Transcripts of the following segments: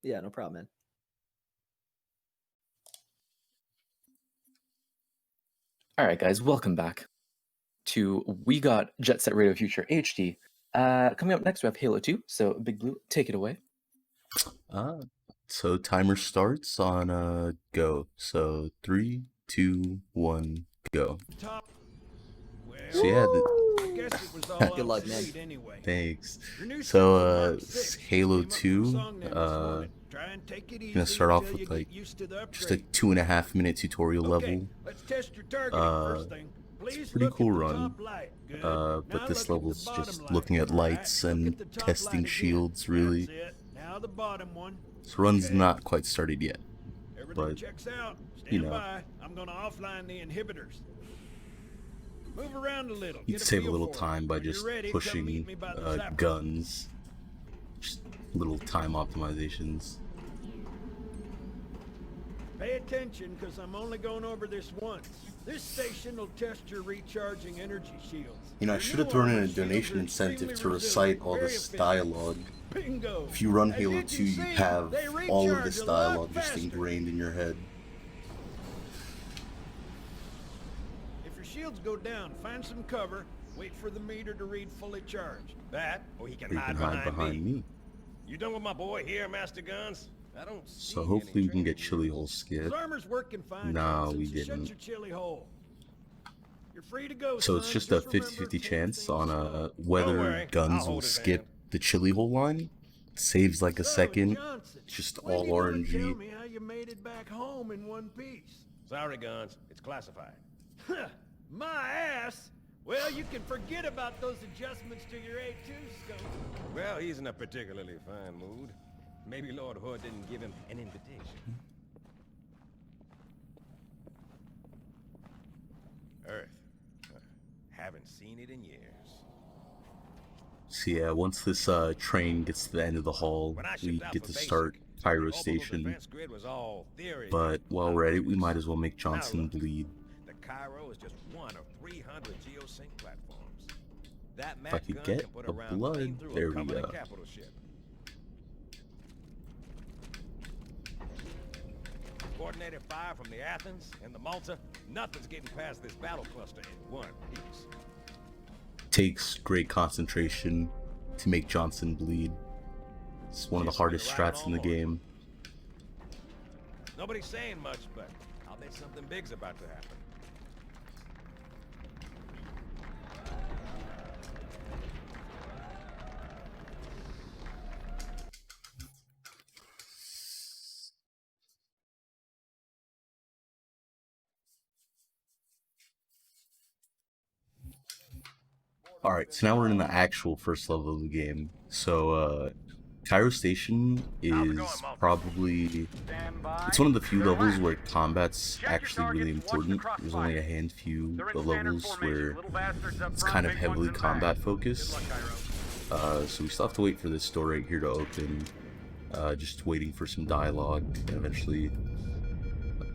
Yeah, no problem, man. All right, guys, welcome back to We Got Jet Set Radio Future HD. Coming up next, we have Halo 2. So, Big Blue, take it away. So timer starts on go. So 3, 2, 1, go. So yeah, Good luck, man. thanks. So Halo 2, gonna start off with like just a 2.5 minute tutorial level. It's a pretty cool run. But this level's just looking at lights and testing shields, really. This run's not quite started yet, but you know, I'm gonna offline the inhibitors. Move around a little. you'd save a little time by just pushing guns. Just little time optimizations. Pay attention, because I'm only going over this once. This station will test your recharging energy shields. You know, I should have thrown in a donation incentive to recite all this dialogue. Bingo. If you run Halo 2, you have all of this dialogue just ingrained in your head. If your shields go down, find some cover. Wait for the meter to read fully charged. That, or he can Or you hide can hide behind behind me. You done with my boy here, Master Guns? I don't see So hopefully we can get chili hole His skip. armor's working fine. Nah, Johnson, we so shut didn't. your chili hole. You're free to go, So it's son. just a remember, 50-50 take chance things on slow. whether Don't worry, guns I'll will hold his skip hand. the chili hole line. Saves like a So, second. Johnson, It's just when all you gonna RNG. Tell me how you made it back home in one piece. Sorry, Guns. It's classified. My ass! Well, you can forget about those adjustments to your A2 scope. Well, he's in a particularly fine mood. Maybe Lord Hood didn't give him an invitation. Earth. Haven't seen it in years. So yeah, once this train gets to the end of the hall, When I we shipped out get for to start basic, Cairo the orbital Station. defense grid was all theory. But while we're at it, we might as well make Now Johnson look, bleed. The Cairo is just one of 300 geosync platforms. That If I Mac could gun get can put a around blood, clean through there a we Covenant go. capital ship. Coordinated fire from the Athens and the Malta. Nothing's getting past this battle cluster in one piece. Takes great concentration to make Johnson bleed. It's one of the hardest strats in the game. Nobody's saying much, but I'll bet something big's about to happen. Alright, so now we're in the actual first level of the game. So, Cairo Station is probably... It's one of the few levels where combat's actually really important. There's only a handful of levels where it's kind of heavily combat focused. So we still have to wait for this door right here to open. Just waiting for some dialogue, and eventually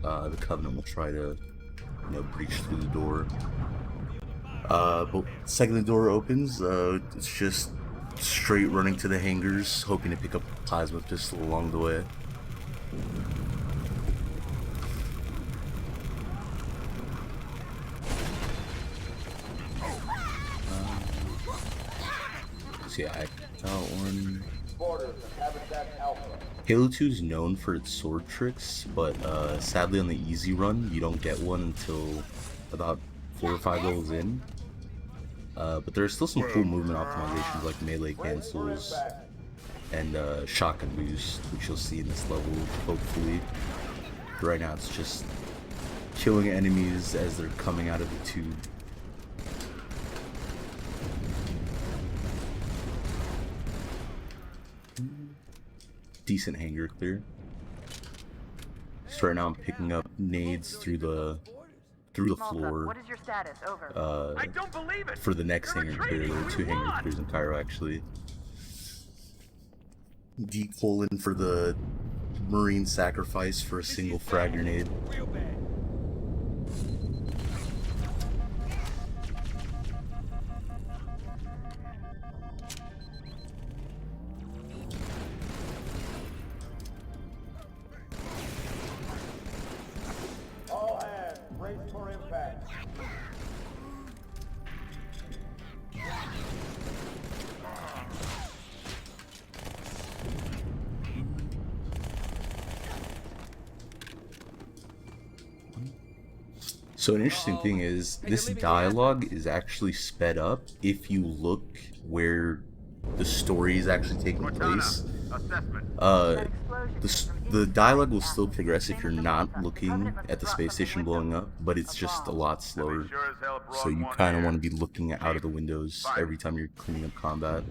the Covenant will try to, you know, breach through the door. But second the door opens, it's just straight running to the hangars, hoping to pick up a plasma pistol along the way. So yeah, I got one. Halo 2 is known for its sword tricks, but sadly on the easy run, you don't get one until about 4 or 5 levels in. But there are still some cool movement optimizations like melee cancels and shotgun boost, which you'll see in this level, hopefully. But right now it's just killing enemies as they're coming out of the tube. Decent hangar clear. So right now I'm picking up nades through the floor. What is your status? Over. I don't believe it. For the next They're hangar clear. There were 2 retreating. hangar clears in Cairo actually. D-colon for the Marine sacrifice for a single frag grenade. Real bad. So an interesting thing is this dialogue is actually sped up if you look where the story is actually taking place. The dialogue will still progress if you're not looking at the space station blowing up, but it's just a lot slower. So you kind of want to be looking out of the windows every time you're cleaning up combat.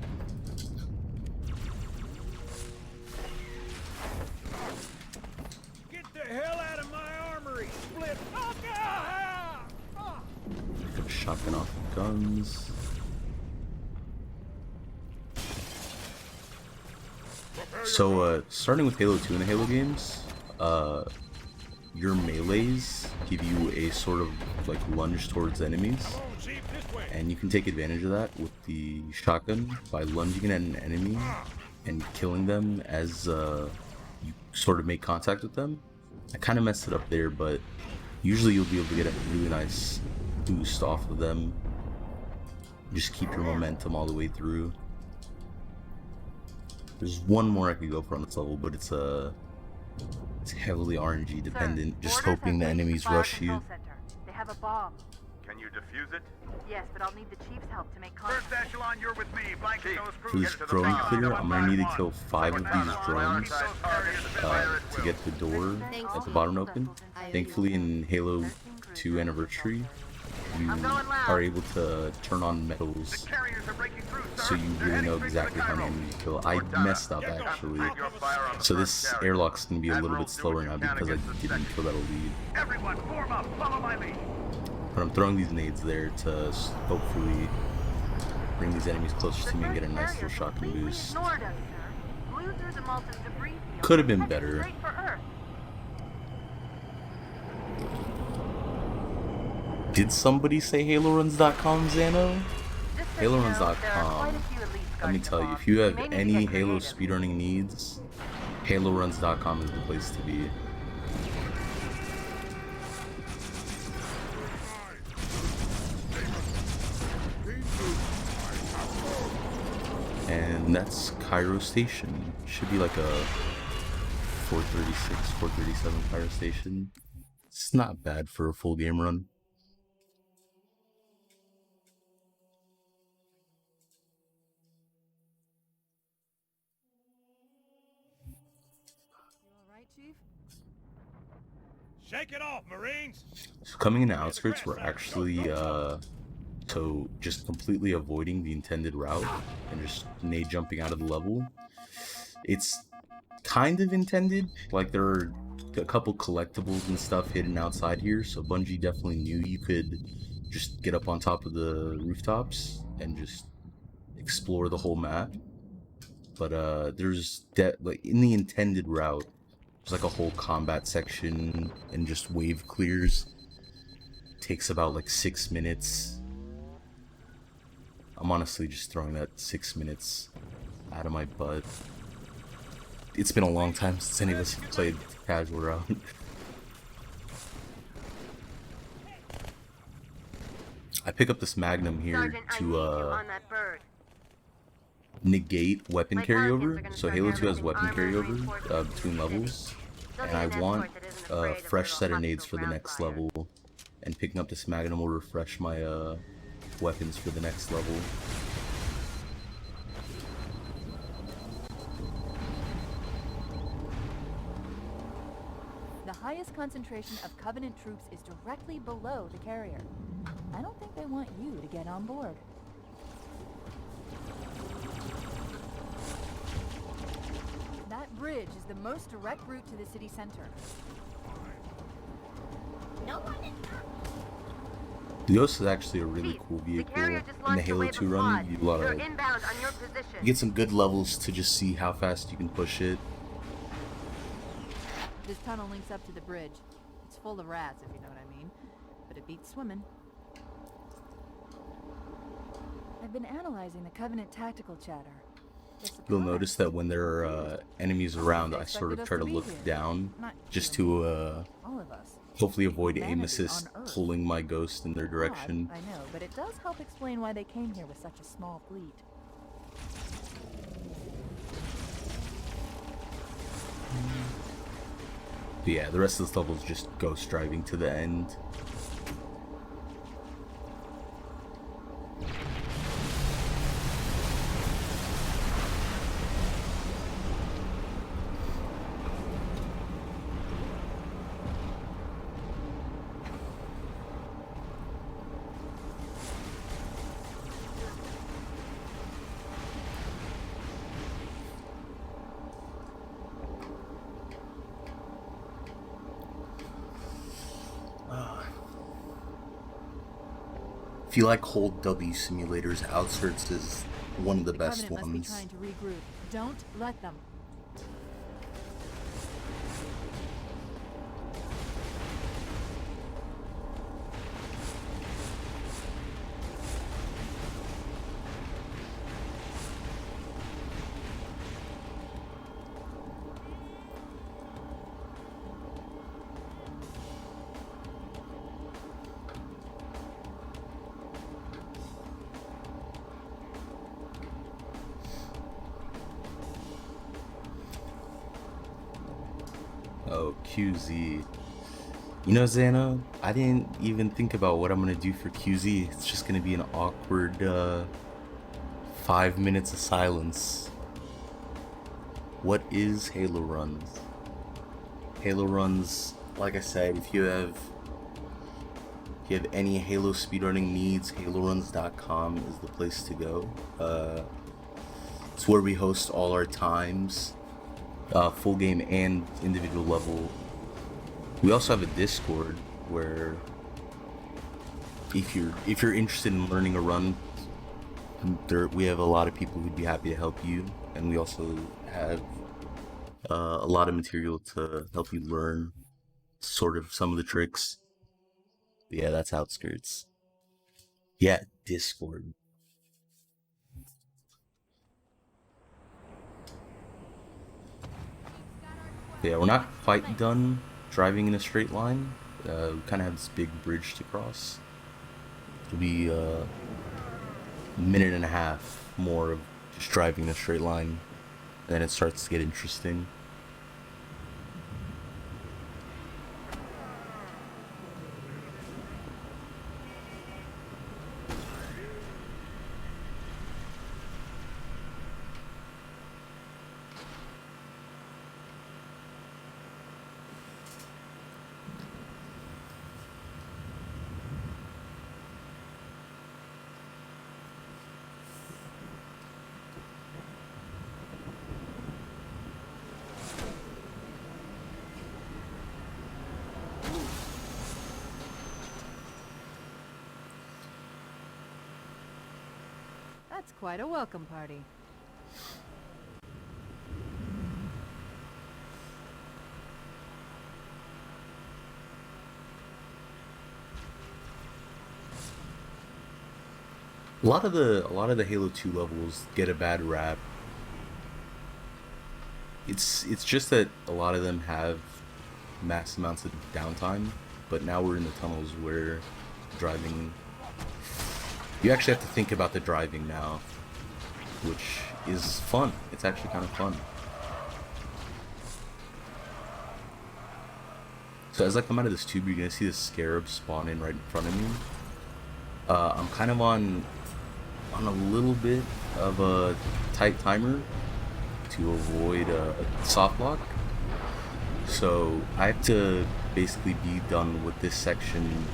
Get the hell out of my armory! Split! Got a shotgun off the guns. So, starting with Halo 2 in the Halo games, your melees give you a sort of like lunge towards enemies, and you can take advantage of that with the shotgun by lunging at an enemy and killing them as you sort of make contact with them. I kind of messed it up there, but usually you'll be able to get a really nice boost off of them. Just keep your momentum all the way through. There's one more I could go for on this level, but it's heavily RNG dependent, just hoping the enemies rush you. They have a bomb. Can you defuse it? Yes, but I'll need the chief's help to make contact. First echelon, you're with me. Blanket those For crew this to the drone base. clear, I'm gonna need to kill 5 of these drones to get the door at the bottom open. Thankfully in Halo 2 Anniversary, you are able to turn on medals, so you really know exactly how many enemies you kill. I messed up actually, so this airlock's gonna be a little bit slower now because I didn't kill that lead. Everyone, form up. Follow my lead. But I'm throwing these nades there to hopefully bring these enemies closer to me and get a nice little shotgun boost. Ignored us, sir. Blew through the Malta's debris field. Could have been Headed better. straight for Earth. Did somebody say HaloRuns.com, Zano? Just so you know, there are quite HaloRuns.com. a few elite Let me guardian tell you, bombs. if you have may need to any get Halo creative. speedrunning needs, HaloRuns.com is the place to be. And that's Cairo Station. Should be like a 436, 437 Cairo Station. It's not bad for a full game run. Shake it off, Marines! So coming in the outskirts, we're actually so just completely avoiding the intended route and just nade jumping out of the level. It's kind of intended, like there are a couple collectibles and stuff hidden outside here, so Bungie definitely knew you could just get up on top of the rooftops and just explore the whole map. But there's like in the intended route, there's like a whole combat section and just wave clears. Takes about like 6 minutes. I'm honestly just throwing that 6 minutes out of my butt. It's been a long time since any of us have played casual round. I pick up this Magnum here Sergeant, I need you to on that bird. negate weapon My Guardians are carryover. gonna So start Halo 2 has harvesting weapon armor and carryover reinforcements between in the levels. city. They'll And need I an want escort that isn't a afraid of fresh little set of nades hostile for the ground next fire. level, and picking up this Magnum will refresh my weapons for the next level. The highest concentration of Covenant troops is directly below the carrier. I don't think they want you to get on board. That bridge is the most direct route to the city center. No one is The Ghost is actually a really Chief, cool the vehicle. carrier just In the launched a Halo wave 2 of run, pods. you do a lot They're of inbound on your position. you get some good levels to just see how fast you can push it. This tunnel links up to the bridge. It's full of rats, if you know what I mean. But it beats swimming. I've been analyzing the Covenant tactical chatter. They're You'll surprised. notice that when there are enemies around, I sort of try to look down just to All of us. hopefully avoid aim Humanity assist on Earth. pulling my Ghost in their direction. Odd, I know, but it does help explain why they came here with such a small fleet. But yeah, the rest of this level is just Ghost driving to the end. If you like Hold W simulators, Outskirts is one of the best Covenant ones. must be trying to regroup. Don't let them. Oh, QZ. You know, Xana, I didn't even think about what I'm gonna do for QZ. It's just gonna be an awkward 5 minutes of silence. What is Halo Runs? Halo Runs, like I said, if you have any Halo speedrunning needs, haloruns.com is the place to go. It's where we host all our times, full game and individual level. We also have a Discord where if you're interested in learning a run, we have a lot of people who'd be happy to help you, and we also have a lot of material to help you learn sort of some of the tricks. But yeah, that's Outskirts. Yeah, Discord. But yeah, we're not quite done driving in a straight line. We kind of have this big bridge to cross. It'll be a minute and a half more of just driving in a straight line, and then it starts to get interesting. That's quite a welcome party. A lot of the Halo 2 levels get a bad rap. It's just that a lot of them have mass amounts of downtime, but now we're in the tunnels where driving, you actually have to think about the driving now, which is fun. It's actually kind of fun. So as I come out of this tube, you're gonna see this scarab spawn in right in front of me. I'm kind of on a little bit of a tight timer to avoid a soft lock. So I have to basically be done with this section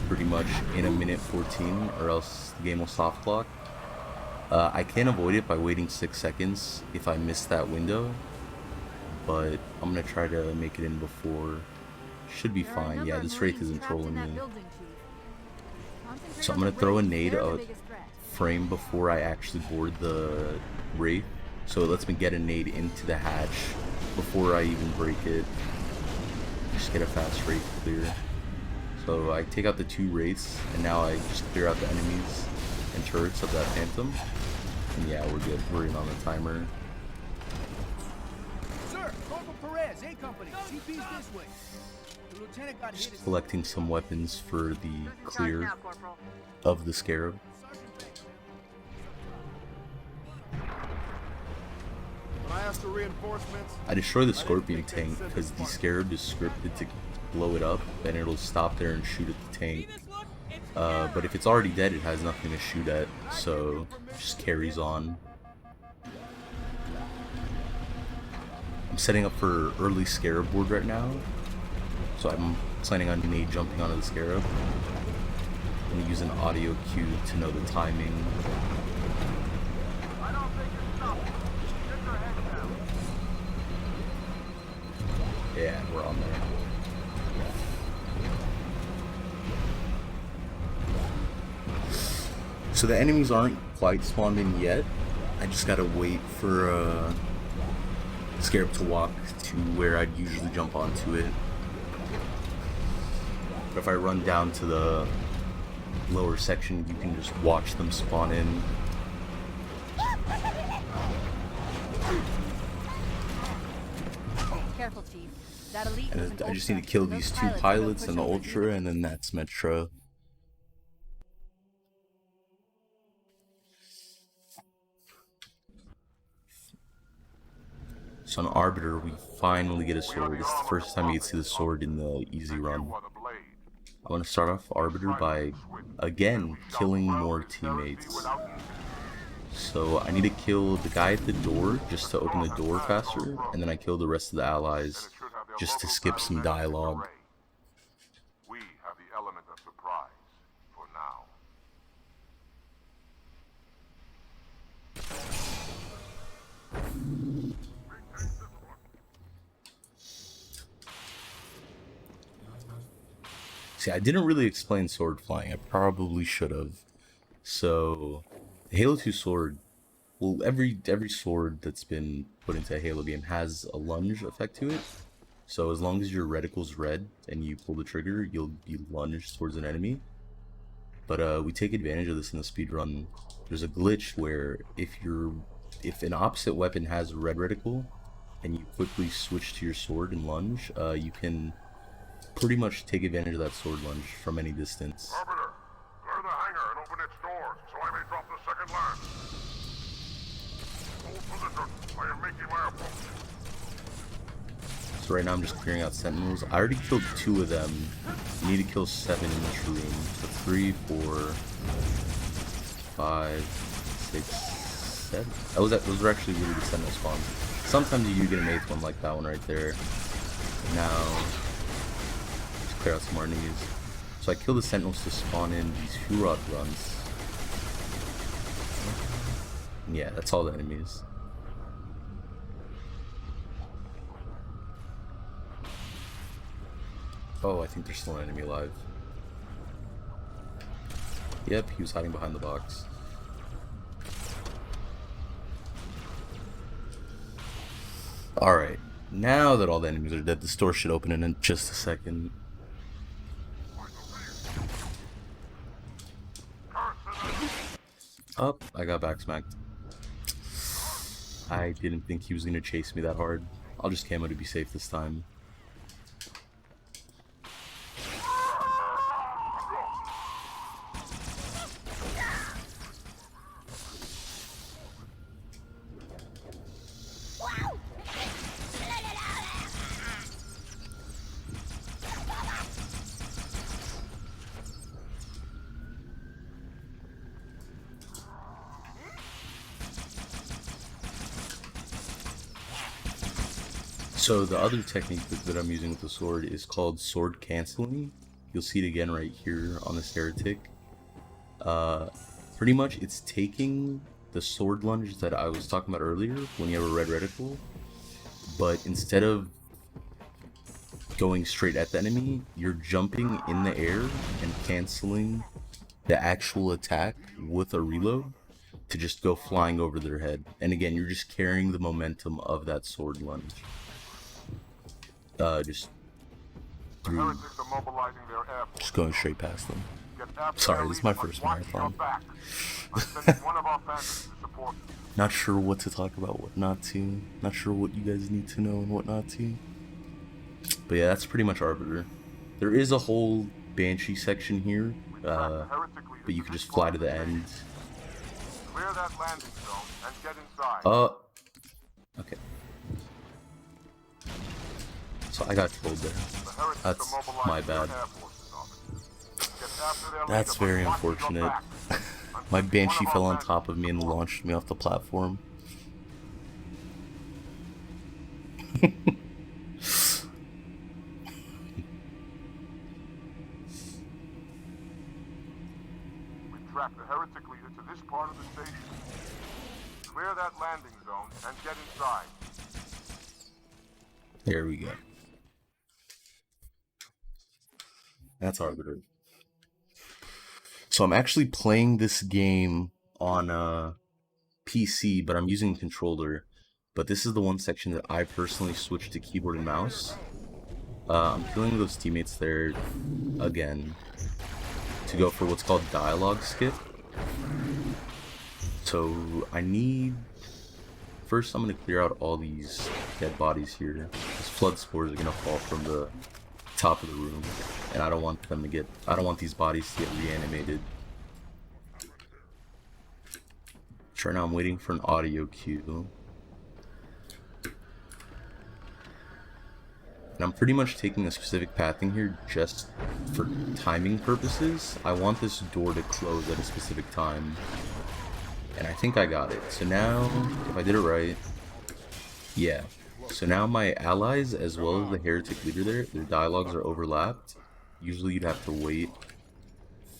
pretty much in a minute 14, or else the game will soft lock. I can avoid it by waiting 6 seconds if I miss that window, but I'm gonna try to make it in before. Should be fine. Yeah, this Wraith isn't trolling me. So I'm gonna throw a nade a frame before I actually board the Wraith, so it lets me get a nade into the hatch before I even break it. Just get a fast Wraith clear. So I take out the 2 Wraiths, and now I just clear out the enemies and turrets of that Phantom. And yeah, we're good. We're in on the timer. Sir, Corporal Perez, A Company, CP's this way. The lieutenant got hit. Just collecting some weapons for the clear of the Scarab. I destroy the Scorpion tank because the Scarab is scripted to blow it up, and it'll stop there and shoot at the tank. But if it's already dead, it has nothing to shoot at, so it just carries on. I'm setting up for early Scarab board right now, so I'm planning on nade jumping onto the Scarab. I'm going to use an audio cue to know the timing. Yeah, we're on there. So the enemies aren't quite spawned in yet. I just gotta wait for Scarab to walk to where I'd usually jump onto it. But if I run down to the lower section, you can just watch them spawn in. Careful, Chief. That elite was And an I just need to Ultra. kill Those these two pilots will pilots push and the over Ultra, here. and then that's Metro. So on Arbiter, we finally get a sword. This is the first time you get to see the sword in the easy run. I want to start off Arbiter by, again, killing more teammates. So I need to kill the guy at the door just to open the door faster, and then I kill the rest of the allies just to skip some dialogue. We have the element of surprise for now. See, I didn't really explain sword flying. I probably should have. So, the Halo 2 sword, well, every sword that's been put into a Halo game has a lunge effect to it. So as long as your reticle's red and you pull the trigger, you'll be lunged towards an enemy. But we take advantage of this in the speedrun. There's a glitch where if an opposite weapon has a red reticle and you quickly switch to your sword and lunge, you can pretty much take advantage of that sword lunge from any distance. Arbiter, clear the hangar and open its doors so I may drop the second lance. Hold position. I am making my approach. So right now I'm just clearing out sentinels. I already killed 2 of them. You need to kill 7 in this room. So 3, 4, 5, 6, 7. Those are actually really good sentinel spawns. Sometimes you do get an 8th one like that one right there. Now, let's clear out some more enemies. So I kill the sentinels to spawn in these Hurod runs. And yeah, that's all the enemies. Oh, I think there's still an enemy alive. Yep, he was hiding behind the box. Alright, now that all the enemies are dead, the store should open in just a second. Oh, I got backsmacked. I didn't think he was going to chase me that hard. I'll just camo to be safe this time. So the other technique that I'm using with the sword is called sword canceling. You'll see it again right here on this heretic. Pretty much it's taking the sword lunge that I was talking about earlier when you have a red reticle, but instead of going straight at the enemy, you're jumping in the air and canceling the actual attack with a reload to just go flying over their head. And again, you're just carrying the momentum of that sword lunge. Just going straight past them. Sorry, this is my first marathon. Not sure what to talk about, what not to. Not sure what you guys need to know and what not to. But yeah, that's pretty much Arbiter. There is a whole Banshee section here, but you can just fly to the end. Clear that landing zone and get inside. Okay. So I got trolled there. That's my bad. That's very unfortunate. My Banshee fell on top of me and launched me off the platform. Track the heretic leader to this part of the station. Clear that landing zone and get inside. There we go. So So I'm actually playing this game on PC, but I'm using a controller. But this is the one section that I personally switched to keyboard and mouse. I'm killing those teammates there again to go for what's called dialogue skip. So I need... First, I'm going to clear out all these dead bodies here. These flood spores are going to fall from the top of the room, and I don't want them to get... I don't want these bodies to get reanimated. Right now I'm waiting for an audio cue. And I'm pretty much taking a specific pathing here just for timing purposes. I want this door to close at a specific time. And I think I got it. So now, if I did it right, yeah. So now my allies, as well as the heretic leader there, their dialogues are overlapped. Usually you'd have to wait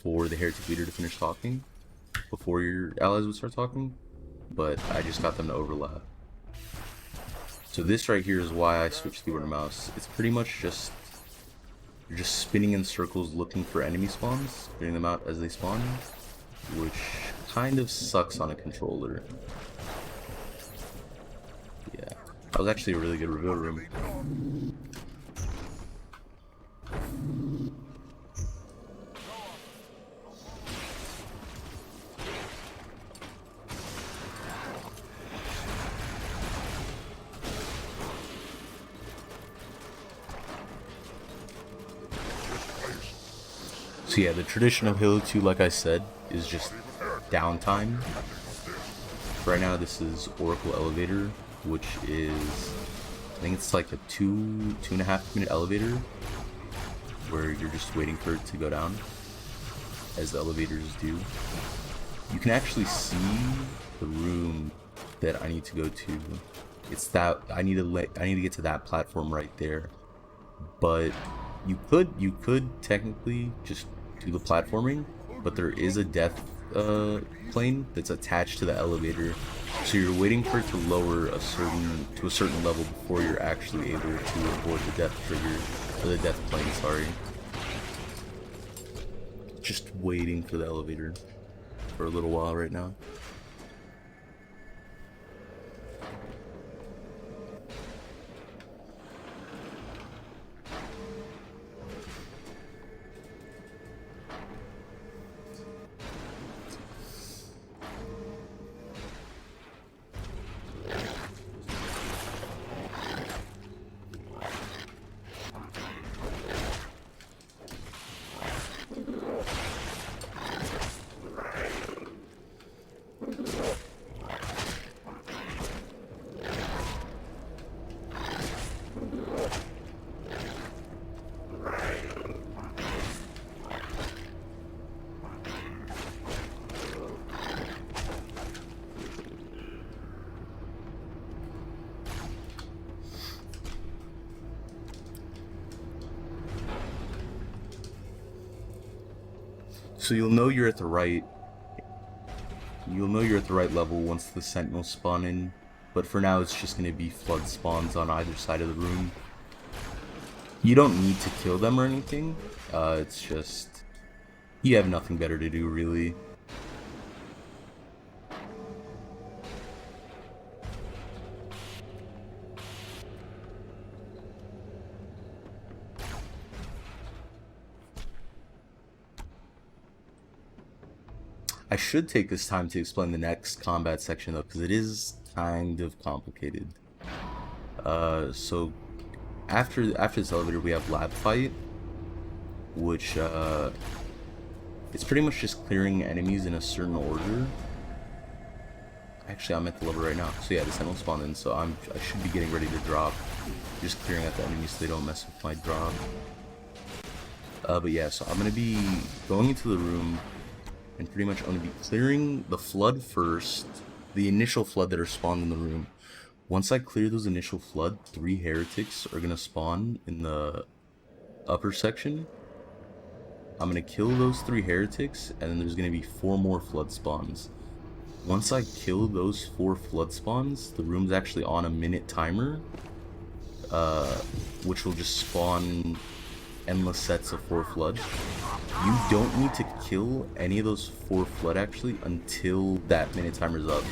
for the heretic leader to finish talking before your allies would start talking. But I just got them to overlap. So this right here is why I switched keyboard and mouse. It's pretty much just, you're just spinning in circles looking for enemy spawns, getting them out as they spawn, which kind of sucks on a controller. Yeah, that was actually a really good reveal room. So yeah, the tradition of Halo 2, like I said, is just downtime. Right now this is Oracle Elevator, which is, I think it's like a 2.5 minute elevator, where you're just waiting for it to go down, as the elevators do. You can actually see the room that I need to go to. It's that, I need to get to that platform right there. But you could technically just do the platforming, but there is a death plane that's attached to the elevator, so you're waiting for it to lower to a certain level before you're actually able to avoid the death trigger, or the death plane, sorry. Just waiting for the elevator for a little while right now. So you'll know you're at the right level once the sentinels spawn in, but for now it's just going to be flood spawns on either side of the room. You don't need to kill them or anything, it's just, you have nothing better to do really. I should take this time to explain the next combat section though, because it is kind of complicated. So after this elevator we have lab fight, which it's pretty much just clearing enemies in a certain order. Actually, I'm at the level right now, so yeah, the sentinel spawned in, so I should be getting ready to drop. Just clearing out the enemies so they don't mess with my drop. But yeah, so I'm gonna be going into the room. And pretty much I'm going to be clearing the flood first, the initial flood that are spawned in the room. Once I clear those initial flood, 3 heretics are going to spawn in the upper section. I'm going to kill those 3 heretics, and then there's going to be 4 more flood spawns. Once I kill those 4 flood spawns, the room's actually on a minute timer, which will just spawn endless sets of 4 flood. You don't need to kill any of those 4 flood actually until that minute timer's up.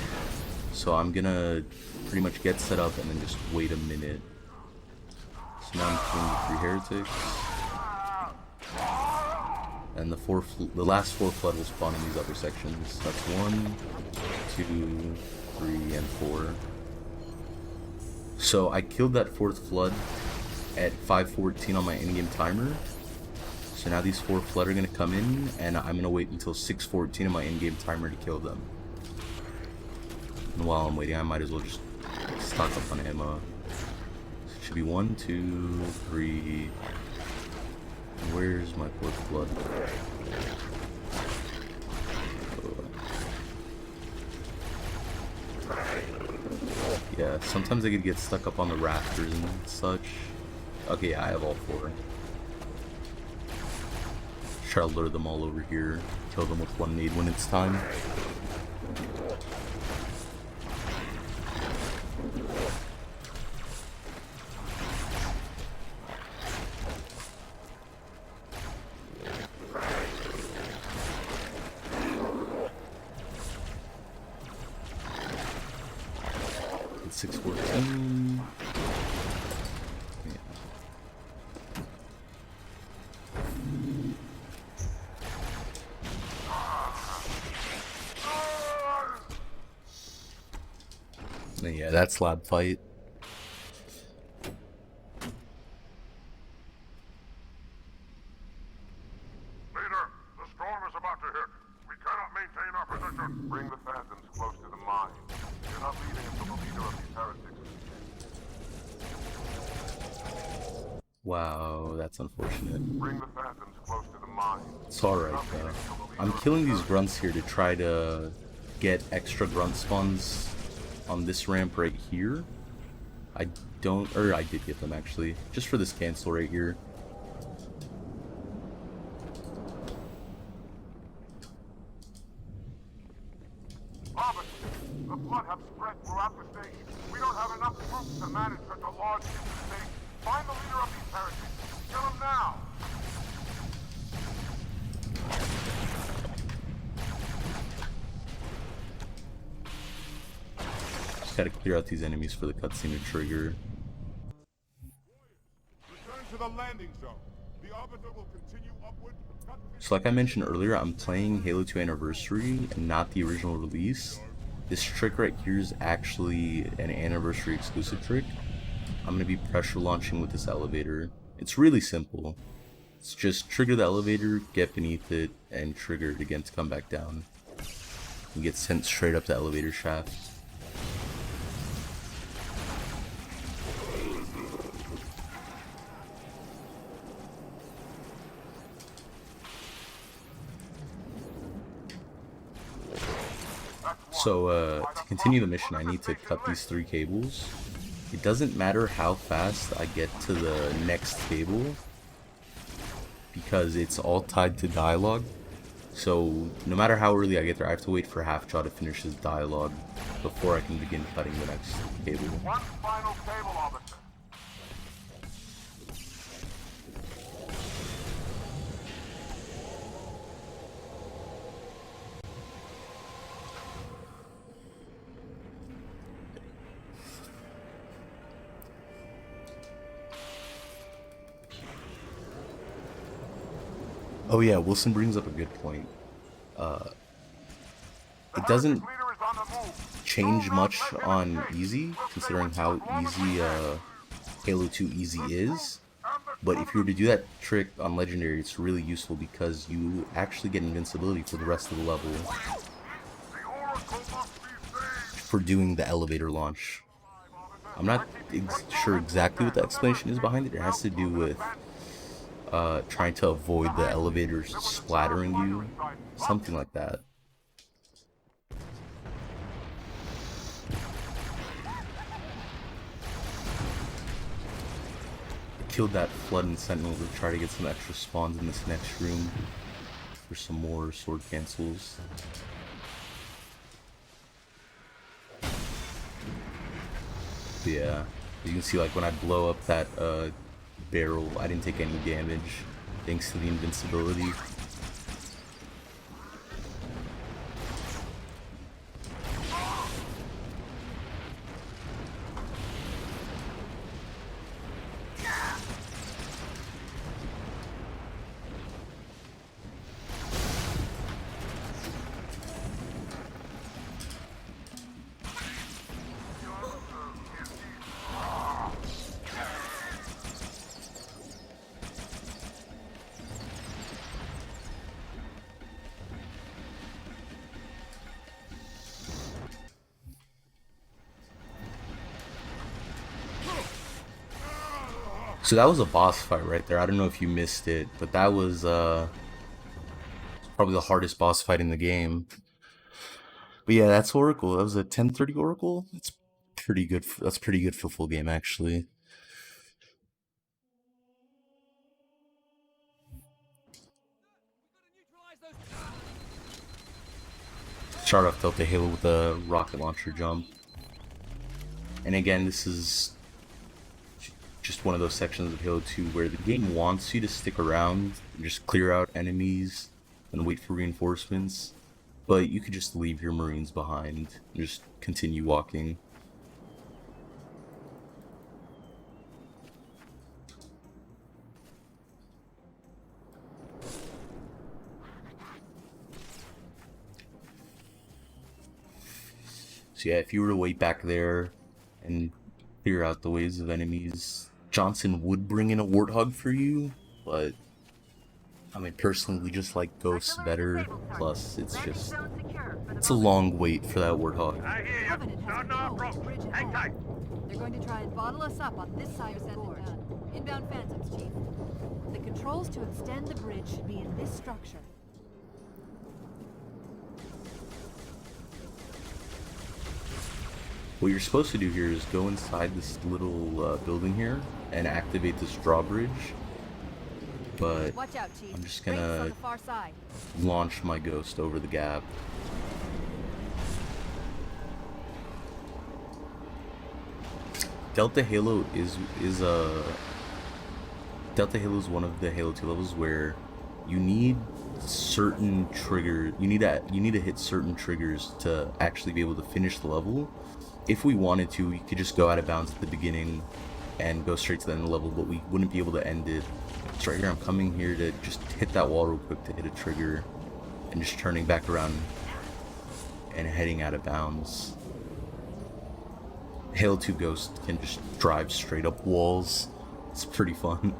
So I'm gonna pretty much get set up and then just wait a minute. So now I'm killing the 3 heretics. And the last 4 flood will spawn in these upper sections. That's 1, 2, 3, and 4. So I killed that 4th flood at 5:14 on my in-game timer. So now these 4 flood are gonna come in, and I'm gonna wait until 6:14 on my in-game timer to kill them. And while I'm waiting, I might as well just stock up on ammo. So it should be 1, 2, 3. Where's my 4th flood? Yeah, sometimes I could get stuck up on the rafters and such. Okay, yeah, I have all 4. Try to lure them all over here. Kill them with 1 nade when it's time. It's 6:14. Yeah, that's lab fight. Leader, the storm is about to hit. We cannot maintain our position. Bring the phantoms close to the mine. You're not leaving until the leader of these heretics. Wow, that's unfortunate. Bring the phantoms close to the mine. It's alright though. I'm killing these grunts here to try to get extra grunt spawns on this ramp right here. I did get them actually, just for this cancel right here. Robert, the flood have spread throughout the station. We don't have enough troops to manage such a large station. Find the leader of these heretics. Kill him now. Gotta clear out these enemies for the cutscene to trigger. Return to the landing zone. The arbiter will continue upward. So like I mentioned earlier, I'm playing Halo 2 Anniversary and not the original release. This trick right here is actually an Anniversary exclusive trick. I'm going to be pressure launching with this elevator. It's really simple. It's just trigger the elevator, get beneath it, and trigger it again to come back down. You get sent straight up the elevator shaft. So, to continue the mission, I need to cut these 3 cables. It doesn't matter how fast I get to the next cable, because it's all tied to dialogue. So, no matter how early I get there, I have to wait for Halfjaw to finish his dialogue before I can begin cutting the next cable. One final cable, officer. Oh yeah, Wilson brings up a good point. It doesn't change much on easy, considering how easy Halo 2 easy is. But if you were to do that trick on Legendary, it's really useful because you actually get invincibility for the rest of the level for doing the elevator launch. I'm not sure exactly what the explanation is behind it. It has to do with trying to avoid the elevators splattering you, something like that. I killed that Flood and Sentinel to try to get some extra spawns in this next room for some more sword cancels. But yeah, you can see like when I blow up that barrel. I didn't take any damage thanks to the invincibility. So that was a boss fight right there. I don't know if you missed it, but that was probably the hardest boss fight in the game. But yeah, that's Oracle. That was a 1030 Oracle. It's pretty good. That's pretty good for full game, actually. Start off Delta Halo with a rocket launcher jump. And again, this is just one of those sections of Halo 2 where the game wants you to stick around and just clear out enemies and wait for reinforcements, but you could just leave your Marines behind and just continue walking. So yeah, if you were to wait back there and clear out the waves of enemies, Johnson would bring in a Warthog for you, but I mean, personally, we just like Ghosts better. Plus, it's just, it's a long wait for that Warthog. I hear you. Covenant has No, control of the bro. bridge at Hang home. tight. They're going to try and bottle us up on this side of the gorge. Inbound Phantoms, Chief. The controls to extend the bridge should be in this structure. What you're supposed to do here is go inside this little building here and activate this drawbridge. But Watch out, Chief. I'm just Rings on gonna the far side. launch my Ghost over the gap. Delta Halo is Delta Halo is one of the Halo 2 levels where you need certain trigger. You need to hit certain triggers to actually be able to finish the level. If we wanted to, we could just go out of bounds at the beginning and go straight to the end of the level, but we wouldn't be able to end it. So right here, I'm coming here to just hit that wall real quick to hit a trigger, and just turning back around and heading out of bounds. Halo 2 Ghost can just drive straight up walls. It's pretty fun.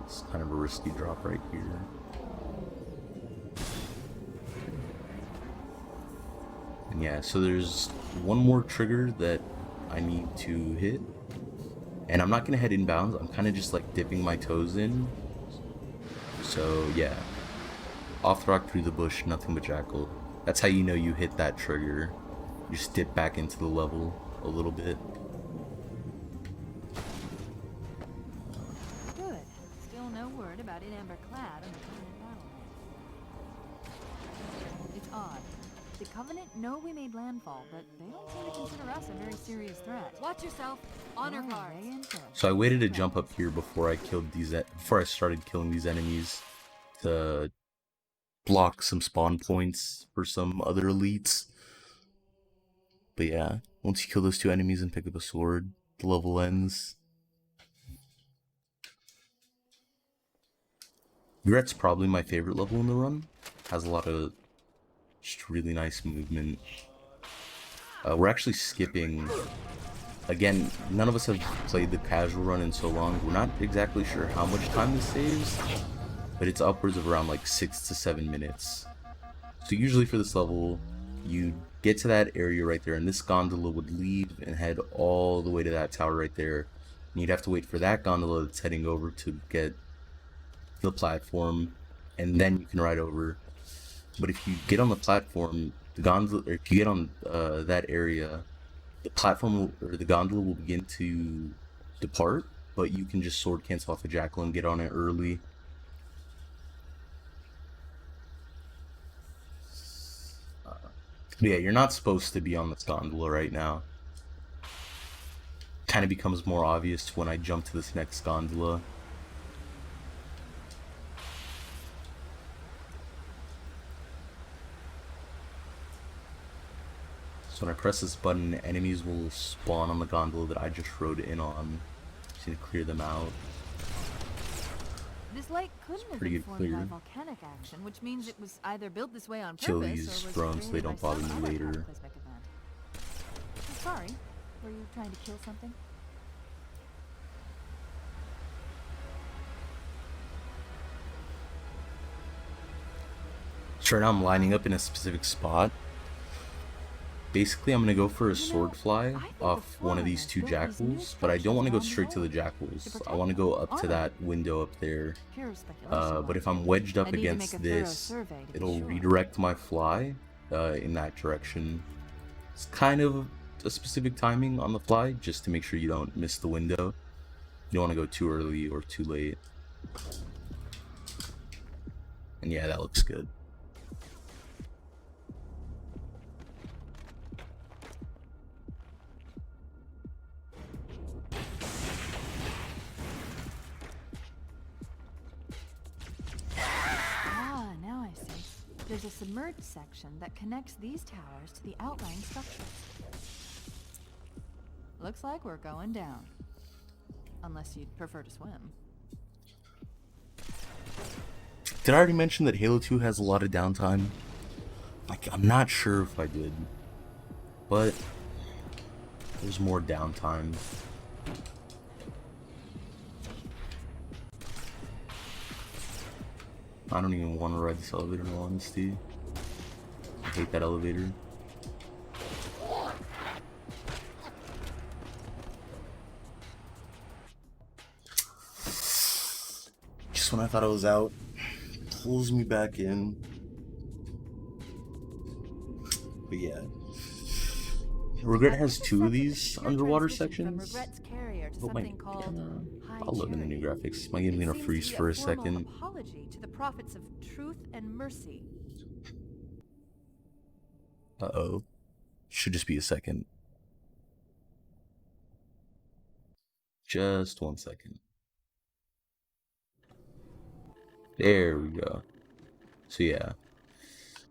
It's kind of a risky drop right here. And yeah, so there's one more trigger that I need to hit. And I'm not going to head inbounds, I'm kind of just like dipping my toes in. So yeah, off the rock, through the bush, nothing but Jackal. That's how you know you hit that trigger. You just dip back into the level a little bit. Good. Still no word about in amber clad on the Covenant battle. It's odd. The Covenant know we made landfall, but they don't seem to consider us a very serious threat. Watch yourself. Honor guards. So I waited to jump up here before I started killing these enemies to block some spawn points for some other elites. But yeah, once you kill those two enemies and pick up a sword, the level ends. Gret's probably my favorite level in the run. Has a lot of just really nice movement. We're actually skipping. Again, none of us have played the casual run in so long. We're not exactly sure how much time this saves, but it's upwards of around like 6 to 7 minutes. So usually for this level, you get to that area right there, and this gondola would leave and head all the way to that tower right there. And you'd have to wait for that gondola that's heading over to get the platform, and then you can ride over. But if you get on the platform, the gondola, or if you get on that area, the platform or the gondola will begin to depart, but you can just sword cancel off the Jackal and get on it early. Yeah, you're not supposed to be on this gondola right now. Kind of becomes more obvious when I jump to this next gondola. So when I press this button, enemies will spawn on the gondola that I just rode in on. Just need to clear them out. This lake couldn't have pretty been good formed by clear. volcanic action, which means it was either built this way on purpose Kill or these was drones so they created don't by bother some me other later. cataclysmic event. I'm sorry, were you trying to kill something? So right now I'm lining up in a specific spot. Basically, I'm gonna go for a sword fly off one of these two jackals, but I don't want to go straight to the jackals. I want to go up to that window up there. Pure speculation. But if I'm wedged up I need to make against a thorough this, survey to be it'll sure. redirect my fly in that direction. It's kind of a specific timing on the fly, just to make sure you don't miss the window. You don't want to go too early or too late. And yeah, that looks good. Ah, now I see. There's a submerged section that connects these towers to the outlying structures. Looks like we're going down. Unless you'd prefer to swim. Did I already mention that Halo 2 has a lot of downtime? Like, I'm not sure if I did, but there's more downtime. I don't even want to ride this elevator in all honesty. I hate that elevator. Just when I thought I was out, pulls me back in. But yeah. Regret has two of these underwater sections. Oh my god. I'll look in the new graphics. My game's gonna freeze for a second. Apology to the prophets of truth and mercy. Uh-oh. Should just be a second. Just 1 second. There we go. So yeah.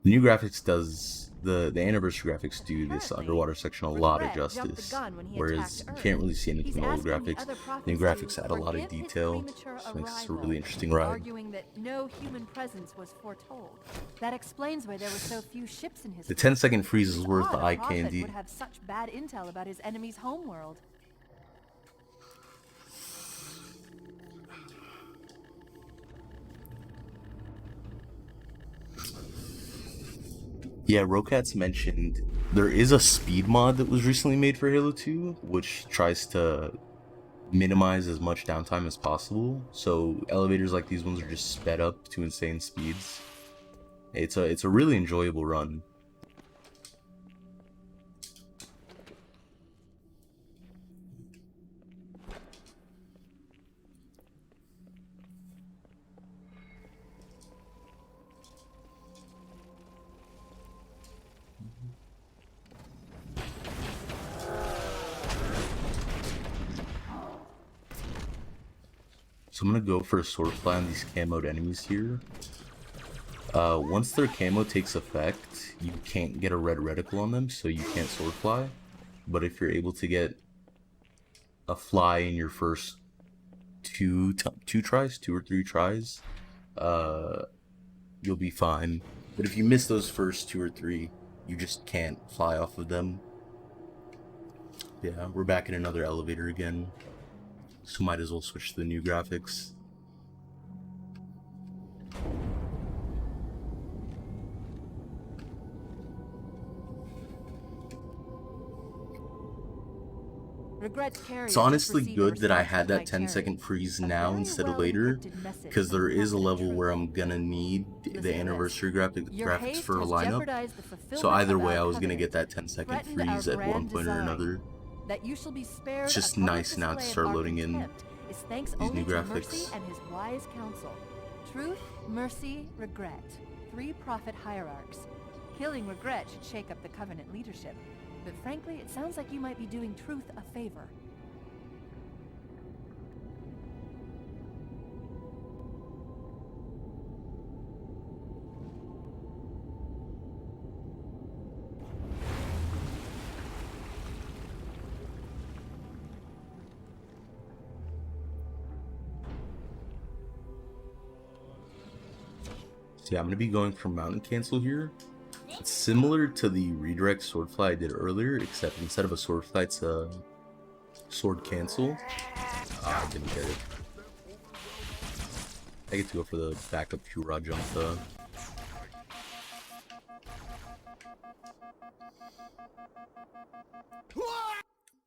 The new graphics does the anniversary graphics do this underwater section a lot of justice. Whereas you can't really see anything in the old graphics. New graphics add a lot of detail. So makes it a really interesting ride. Arguing that no human presence was foretold. That explains why there were so few ships in his The fleet. 10-second freeze is worth Odd the a eye prophet candy. would have such bad intel about his enemy's homeworld. Yeah, Rokat's mentioned there is a speed mod that was recently made for Halo 2, which tries to minimize as much downtime as possible. So elevators like these ones are just sped up to insane speeds. It's a really enjoyable run. So I'm gonna go for a sword fly on these camoed enemies here. Once their camo takes effect, you can't get a red reticle on them, so you can't sword fly. But if you're able to get a fly in your first two or three tries, you'll be fine. But if you miss those first 2 or 3, you just can't fly off of them. Yeah, we're back in another elevator again. So might as well switch to the new graphics. It's honestly good that I had that 10-second freeze now instead of later, because there is a level where I'm gonna need the anniversary graphics for a lineup. So either way, I was gonna get that 10-second freeze at one point or another. It's just nice now to start loading in these new graphics. And his wise counsel. Truth, mercy, regret. 3 prophet hierarchs. Killing regret should shake up the Covenant leadership. But frankly, it sounds like you might be doing Truth a favor. So yeah, I'm going to be going for Mountain Cancel here. It's similar to the redirect Swordfly I did earlier, except instead of a Swordfly, it's a Sword Cancel. Ah, I didn't get it. I get to go for the backup Q-Rod jump though.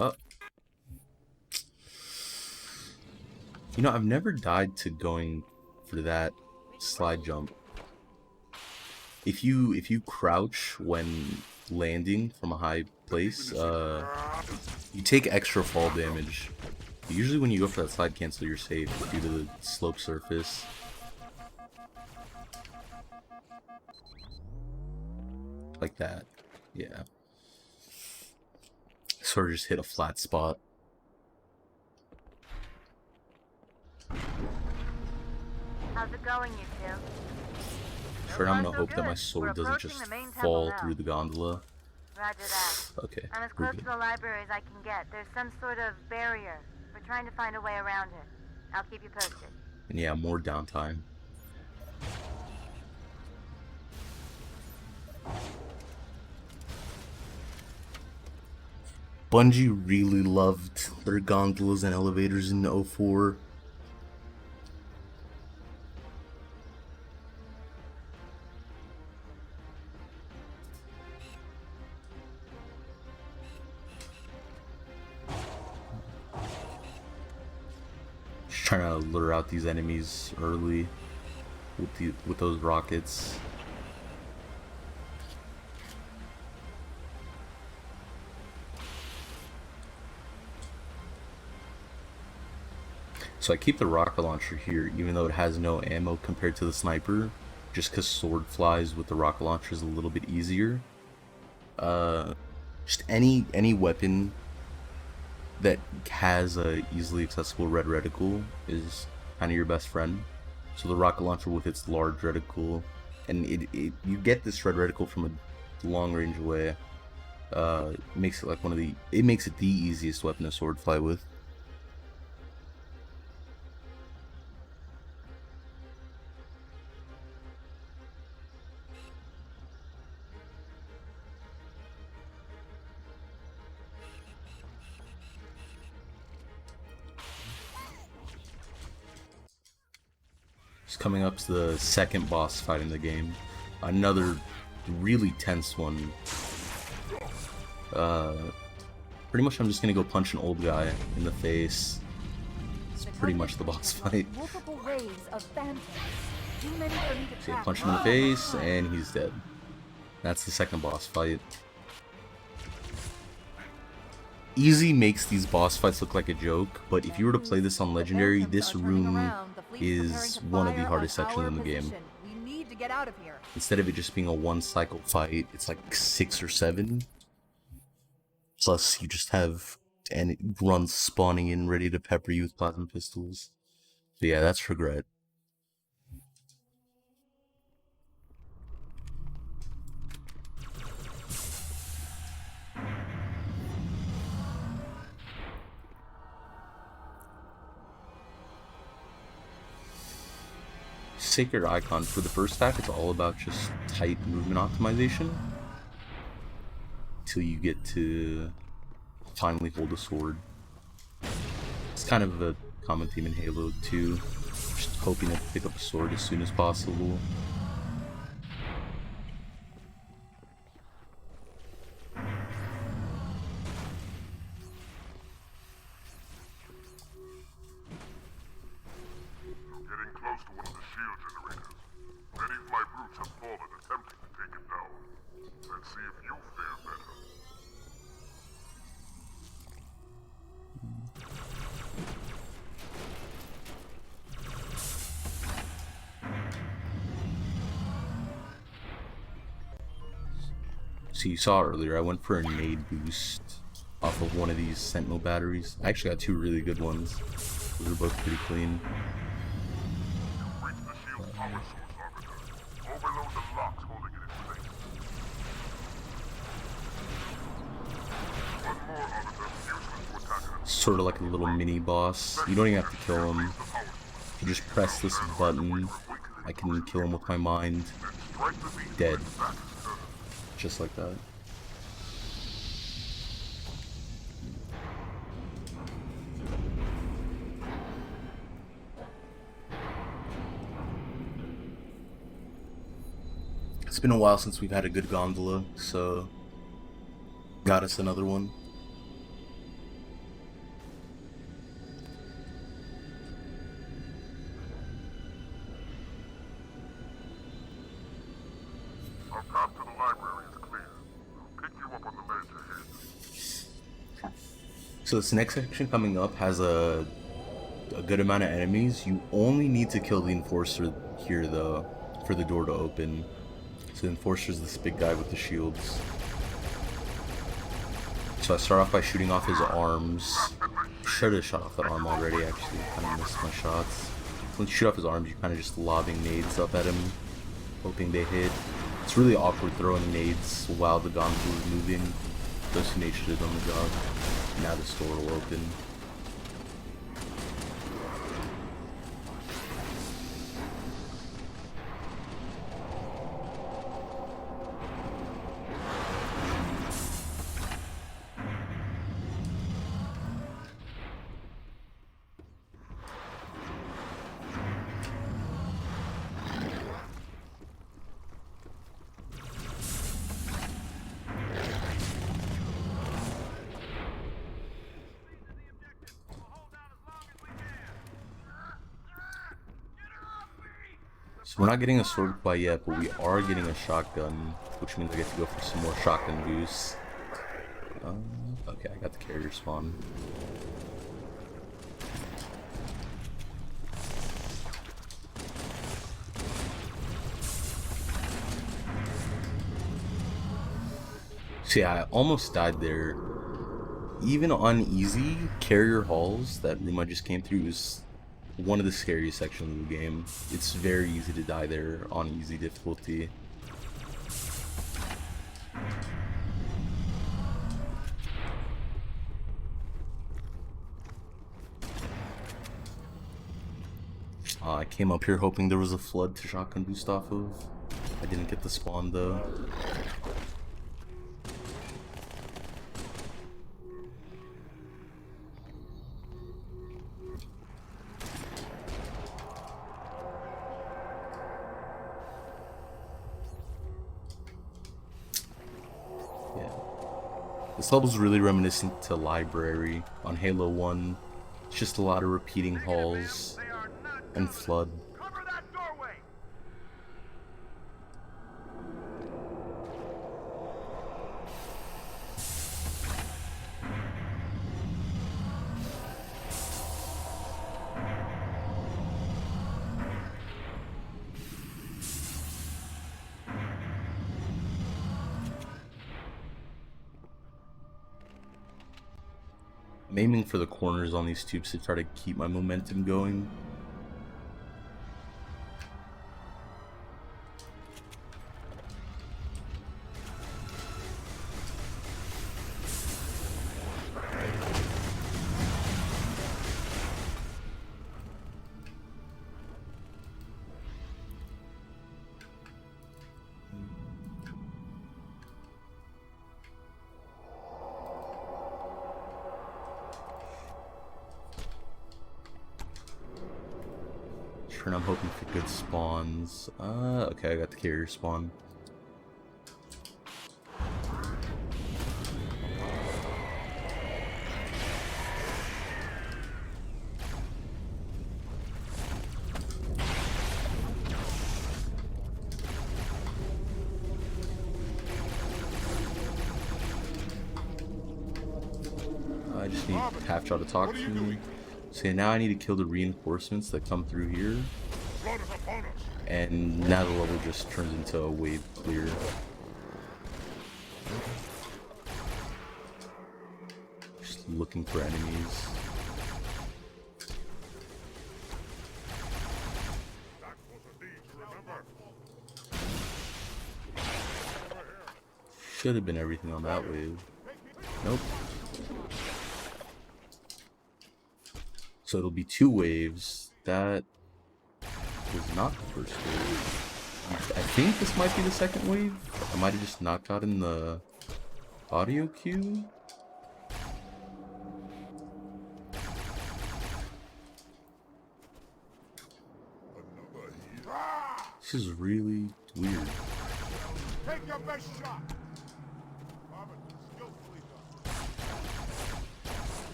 Oh. You know, I've never died to going for that slide jump. If you crouch when landing from a high place, you take extra fall damage. Usually when you go for that slide cancel, you're safe due to the slope surface. Like that. Yeah. Sort of just hit a flat spot. How's it going, you two? Sure, I'm gonna hope that my sword doesn't just fall through the gondola. Roger that. Okay. I'm as close to the library as I can get. There's some sort of barrier. We're trying to find a way around it. I'll keep you posted. And yeah, more downtime. Bungie really loved their gondolas and elevators in 04. Just trying to lure out these enemies early with those rockets. So I keep the rocket launcher here, even though it has no ammo compared to the sniper, just because sword flies with the rocket launcher is a little bit easier. Just any weapon that has a easily accessible red reticle is kind of your best friend. So the rocket launcher with its large reticle, and you get this red reticle from a long range away, makes it like it makes it the easiest weapon to sword fly with. Coming up to the second boss fight in the game, another really tense one. Pretty much I'm just gonna go punch an old guy in the face. It's pretty much the boss fight. So I punch him in the face and he's dead. That's the second boss fight. Easy makes these boss fights look like a joke, but if you were to play this on Legendary, this room is one of the hardest sections in the game. Instead of it just being a one cycle fight, it's like 6 or 7. Plus you just have grunts spawning in ready to pepper you with plasma pistols. So yeah, that's regret. Sacred Icon, for the first half, it's all about just tight movement optimization until you get to finally hold a sword. It's kind of a common theme in Halo 2, just hoping to pick up a sword as soon as possible. So you saw earlier, I went for a nade boost off of one of these Sentinel batteries. I actually got two really good ones. Those are both pretty clean. Reach the shield's power source, Arbiter. Overload the locks holding it in place. One more, Arbiter. Useless to attack him. Sort of like a little mini boss. You don't even have to kill him. You just press this button. I can kill him with my mind. Dead. Just like that. It's been a while since we've had a good gondola, so got us another one. Our path to the library is clear. I'll pick you up on the ledge ahead. So this next section coming up has a good amount of enemies. You only need to kill the enforcer here though for the door to open. So the enforcer's this big guy with the shields. So I start off by shooting off his arms. Should have shot off that arm already actually, kind of missed my shots. When you shoot off his arms, you're kind of just lobbing nades up at him, hoping they hit. It's really awkward throwing nades while the gondola is moving. Those two nades should have done the job. Now the store will open. So we're not getting a sword quite yet, but we are getting a shotgun, which means I get to go for some more shotgun boosts. Okay, I got the carrier spawn. So yeah, I almost died there. Even on easy, carrier halls, that room I just came through, is one of the scariest sections of the game. It's very easy to die there on easy difficulty. I came up here hoping there was a flood to shotgun boost off of. I didn't get the spawn though. This level's really reminiscent to Library on Halo 1. It's just a lot of repeating halls and flood. Cover that doorway! I'm aiming for the corners on these tubes to try to keep my momentum going. And I'm hoping for good spawns. Okay, I got the carrier spawn. I just need half shot to talk to me. So yeah, now I need to kill the reinforcements that come through here. And now the level just turns into a wave clear. Just looking for enemies. Should have been everything on that wave. Nope. So it'll be 2 waves. That was not the first wave. I think this might be the second wave. I might have just knocked out in the audio cue. This is really weird. Take your best shot. Robert, skillfully done.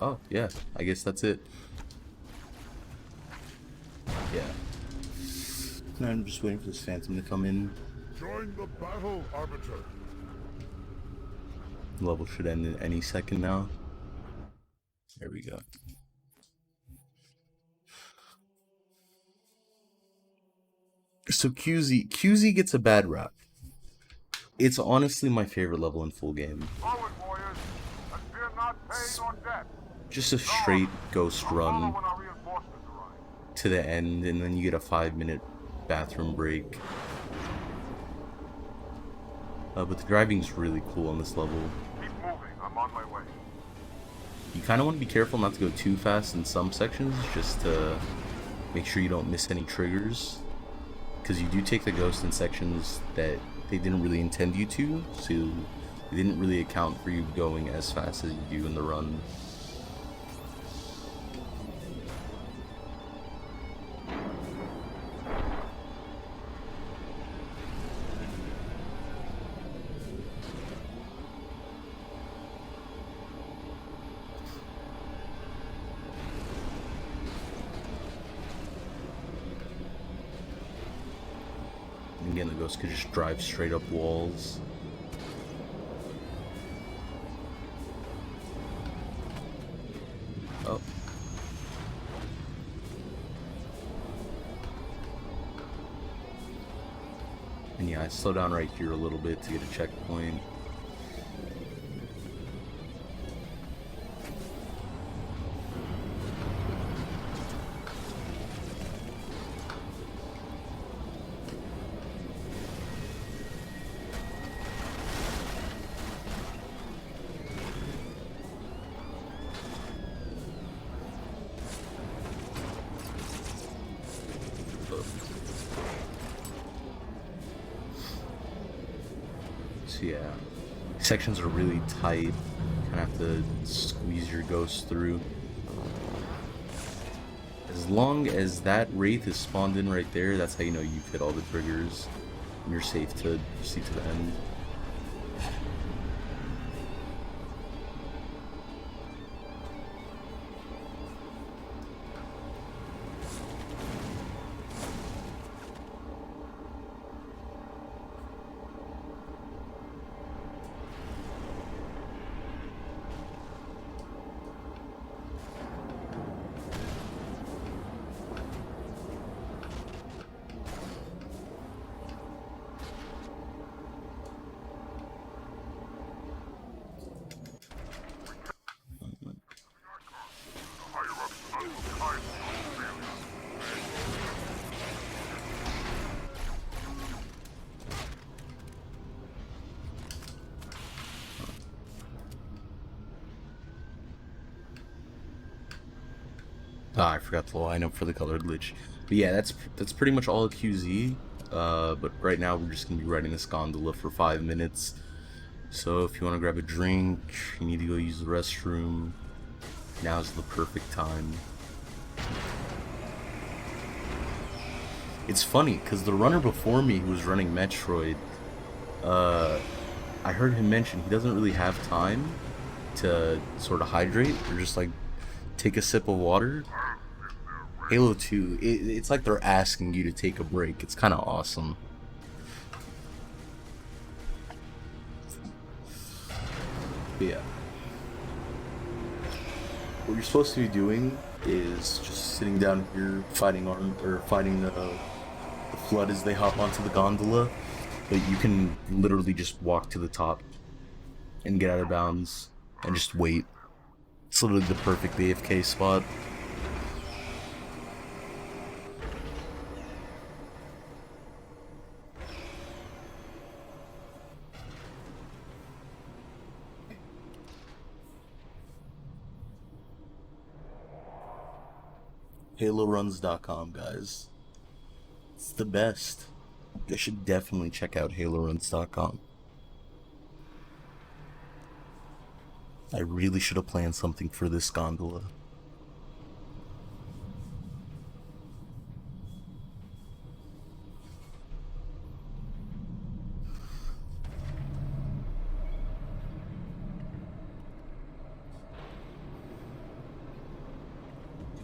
Oh, yeah. I guess that's it. Yeah. Now I'm just waiting for this phantom to come in. Join the battle, Arbiter. The level should end in any second now. There we go. So QZ gets a bad rap. It's honestly my favorite level in full game. Forward, warriors, and fear not pain or death. Just a straight ghost run When our reinforcements arrive. to the end, and then you get a 5-minute bathroom break. But the driving's really cool on this level. Keep moving, I'm on my way. You kind of want to be careful not to go too fast in some sections, just to make sure you don't miss any triggers. Because you do take the ghost in sections that they didn't really intend you to, so they didn't really account for you going as fast as you do in the run. Again, the ghost could just drive straight up walls. Oh. And yeah, I slow down right here a little bit to get a checkpoint. So yeah, sections are really tight. Kind of have to squeeze your ghost through. As long as that wraith is spawned in right there, that's how you know you've hit all the triggers and you're safe to see to the end. Ah, I forgot to line up for the color glitch. But yeah, that's pretty much all QZ. But right now we're just gonna be riding this gondola for 5 minutes. So if you want to grab a drink, you need to go use the restroom, now's the perfect time. It's funny because the runner before me who was running Metroid, I heard him mention he doesn't really have time to sort of hydrate or just like take a sip of water. Halo 2, it's like they're asking you to take a break. It's kind of awesome. But yeah. What you're supposed to be doing is just sitting down here fighting the flood as they hop onto the gondola. but you can literally just walk to the top and get out of bounds and just wait. It's literally the perfect AFK spot. HaloRuns.com, guys. It's the best. You should definitely check out HaloRuns.com. I really should have planned something for this gondola.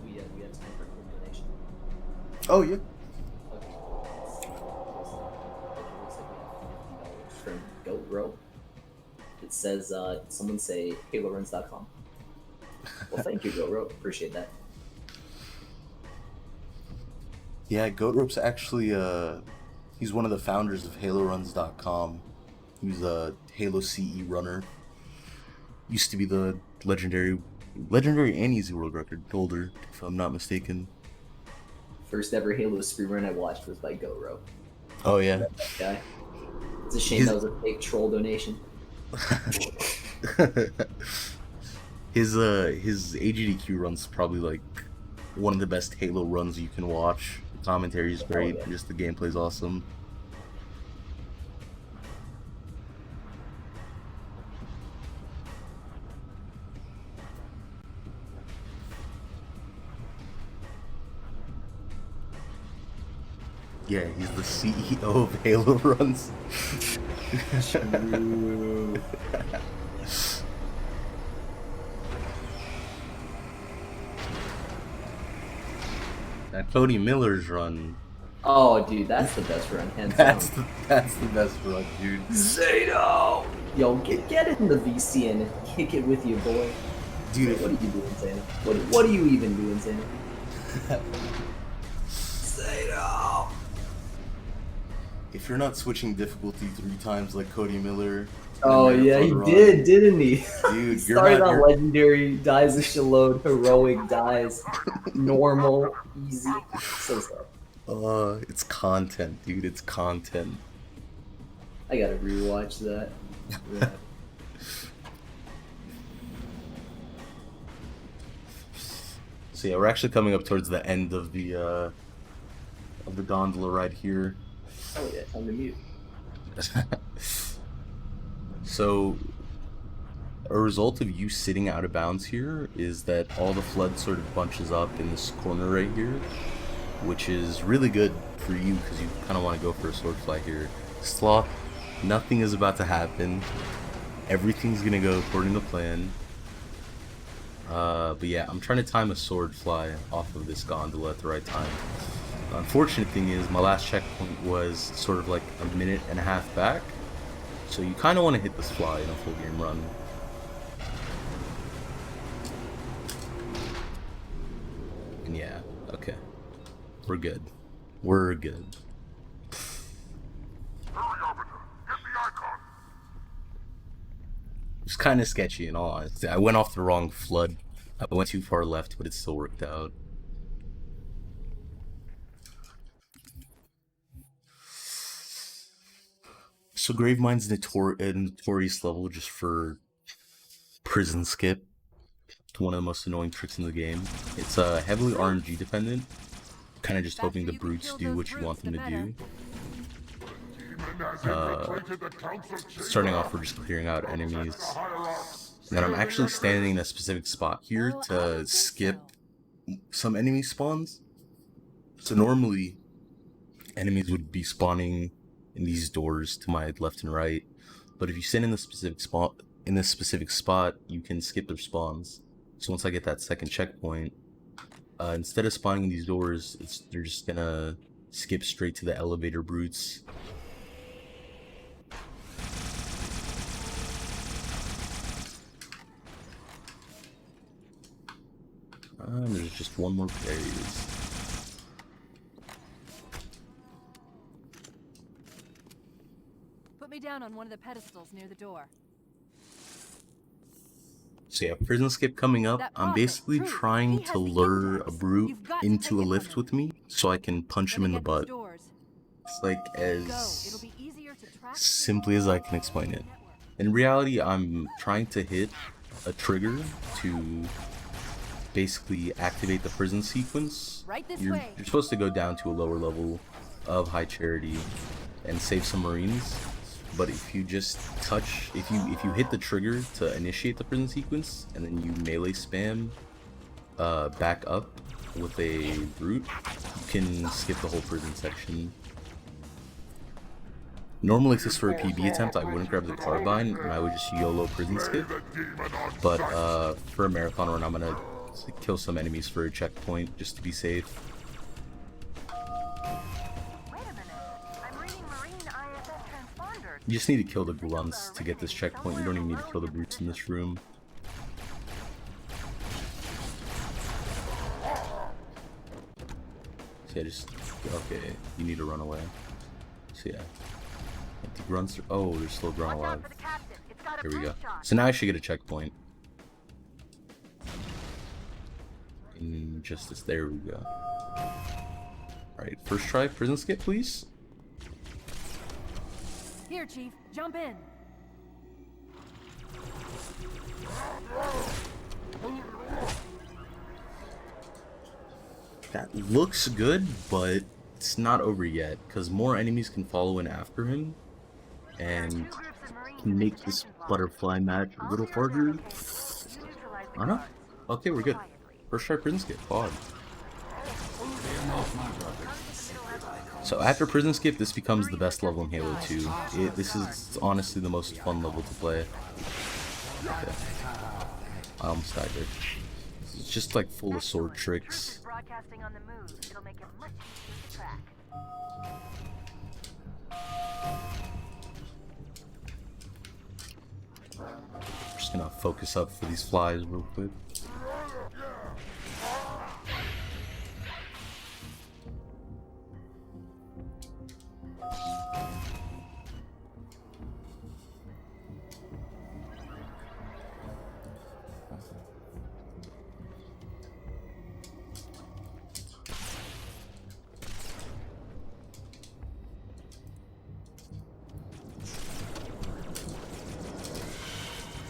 We have time for a donation. Oh, yeah. From Goat Bro. It says, someone say HaloRuns.com. Well, thank you, Goat Bro. Appreciate that. Yeah, Goatrope's actually, he's one of the founders of HaloRuns.com. He was a Halo CE runner. Used to be the legendary and easy world record holder, if I'm not mistaken. First ever Halo speedrun I watched was by Goat Bro. Oh, yeah. That guy. It's a shame that was a fake troll donation. His AGDQ run's probably like one of the best Halo runs you can watch. The commentary is great, yeah. just the gameplay's awesome. Yeah, he's the CEO of Halo Runs. That Cody Miller's run. Oh, dude, that's the best run, hands That's down. the best run, dude. Zato! Yo, get in the VC and kick it with you, boy. Dude, What are you doing, Santa? What are you even doing, Santa? Zato! if you're not switching difficulty 3 times like Cody Miller. Oh yeah, he did, didn't he? Dude, He you're started not. on You're, legendary, dies of Shalode, heroic dies, normal, easy. So sad. it's content, dude. It's content. I gotta rewatch that. Yeah. So yeah, we're actually coming up towards the end of the gondola right here. Oh yeah, time to mute. So, a result of you sitting out of bounds here is that all the flood sort of bunches up in this corner right here, which is really good for you because you kind of want to go for a sword fly here. Sloth, nothing is about to happen. Everything's gonna go according to plan. But yeah, I'm trying to time a sword fly off of this gondola at the right time. The unfortunate thing is my last checkpoint was sort of like a minute and a half back. So you kind of want to hit this fly in a full game run. And yeah, okay. We're good. We're good. Hurry, Arbiter. Get the icon. It's kind of sketchy in all honesty. I went off the wrong flood. I went too far left, but it still worked out. So Gravemine's a notorious level just for prison skip. It's one of the most annoying tricks in the game. It's heavily RNG dependent. Kind of just hoping the brutes do what you want them to do. Starting off, we're just clearing out enemies. And then I'm actually standing in a specific spot here to skip some enemy spawns. So normally, enemies would be spawning in these doors to my left and right, but if you stand in the specific spot, you can skip their spawns. So once I get that second checkpoint, instead of spawning in these doors, they're just gonna skip straight to the elevator brutes. And there's just one more phase. Put me down on one of the pedestals near the door. So yeah, prison skip coming up. That I'm prophet, basically Truth, trying he to has the lure a index. brute You've got to into take a it from lift him. with me so I can punch him Let in me the get these butt. doors. It's like Go. It'll as be easier to track simply as I can explain it. In reality, I'm trying to hit a trigger to basically activate the prison sequence. Right this You're way. supposed to go down to a lower level of High Charity and save some Marines. But if you just touch, if you hit the trigger to initiate the prison sequence and then you melee spam back up with a brute, you can skip the whole prison section. Normally, if this were a PB attempt, I wouldn't grab the carbine and I would just YOLO prison skip. But for a marathon run, I'm gonna kill some enemies for a checkpoint just to be safe. You just need to kill the grunts to get this checkpoint. You don't even need to kill the brutes in this room. So yeah, just okay. You need to run away. So yeah, the grunts are, oh, there's still a grunt alive. Here we go. So now I should get a checkpoint. Injustice. There we go. All right, first try prison skip, please. Here, Chief. Jump in. That looks good, but it's not over yet, because more enemies can follow in after him, and can make this butterfly match a little harder. I don't know. Okay, we're good. First try prison skip, quad. So after prison skip, this becomes the best level in Halo 2. This is honestly the most fun level to play. Okay. I almost died there. It's just like full of sword tricks. Just gonna focus up for these flies real quick.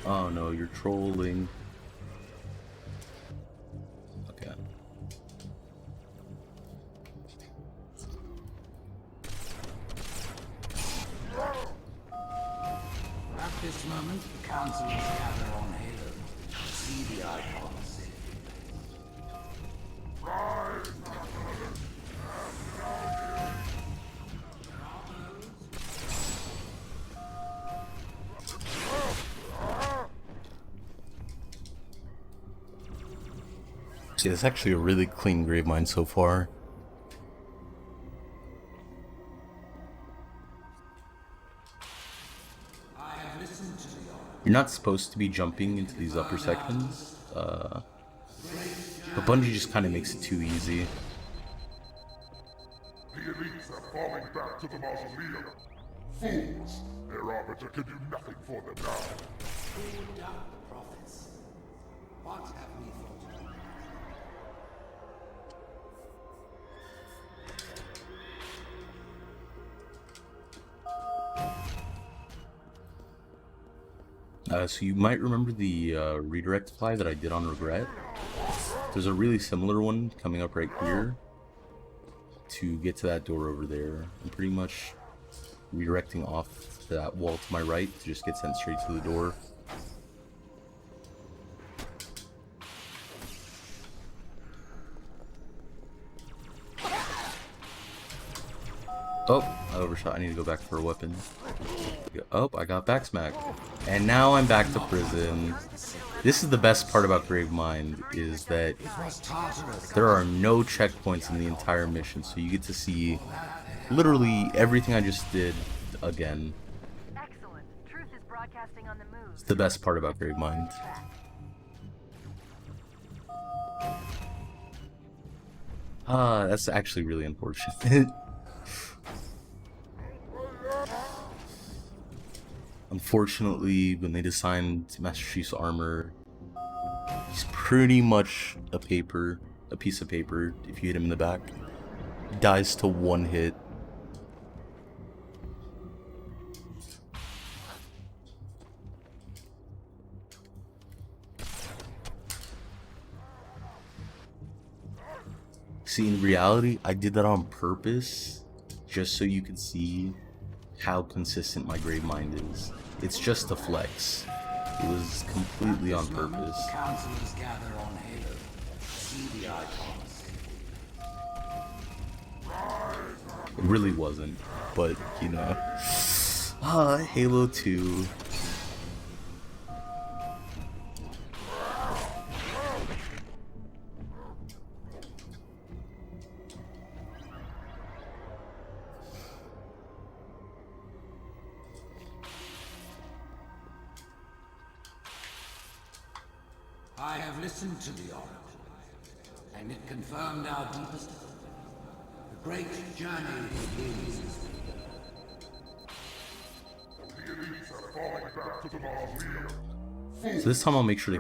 Oh no, you're trolling. Okay. At this moment, the council is gathered on Halo to see the icon safely. See, that's actually a really clean grave mine so far. You're not supposed to be jumping into these upper sections, but Bungie just kind of makes it too easy. The elites are falling back to the mausoleum. Fools! Their arbiter can do nothing for them now. Who would doubt the prophets? What have we thought of? So you might remember the redirect fly that I did on Regret. There's a really similar one coming up right here to get to that door over there. I'm pretty much redirecting off to that wall to my right to just get sent straight to the door. Oh, I overshot. I need to go back for a weapon. Oh, I got back smacked. And now I'm back to prison. This is the best part about Gravemind, is that there are no checkpoints in the entire mission, so you get to see literally everything I just did again. Excellent. Truth is broadcasting on the move. It's the best part about Gravemind. That's actually really unfortunate. Unfortunately, when they designed Master Chief's armor, he's pretty much a piece of paper. If you hit him in the back, dies to one hit. See, in reality, I did that on purpose, just so you can see how consistent my grave mind is. It's just a flex. It was completely on purpose. Councilors gather on Halo. See the icons. It really wasn't, but you know. Halo 2. I have listened to the Oracle, and it confirmed our deepest hope. The great journey begins. So this time I'll make sure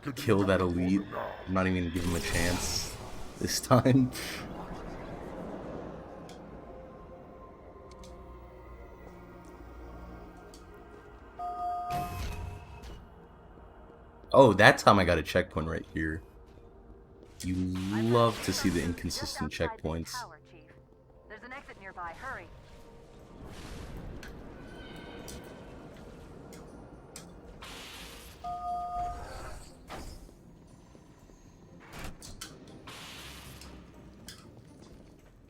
to kill that elite. I'm not even gonna give him a chance this time. Oh, that time I got a checkpoint right here. You love to see the inconsistent checkpoints. There's an exit nearby. Hurry.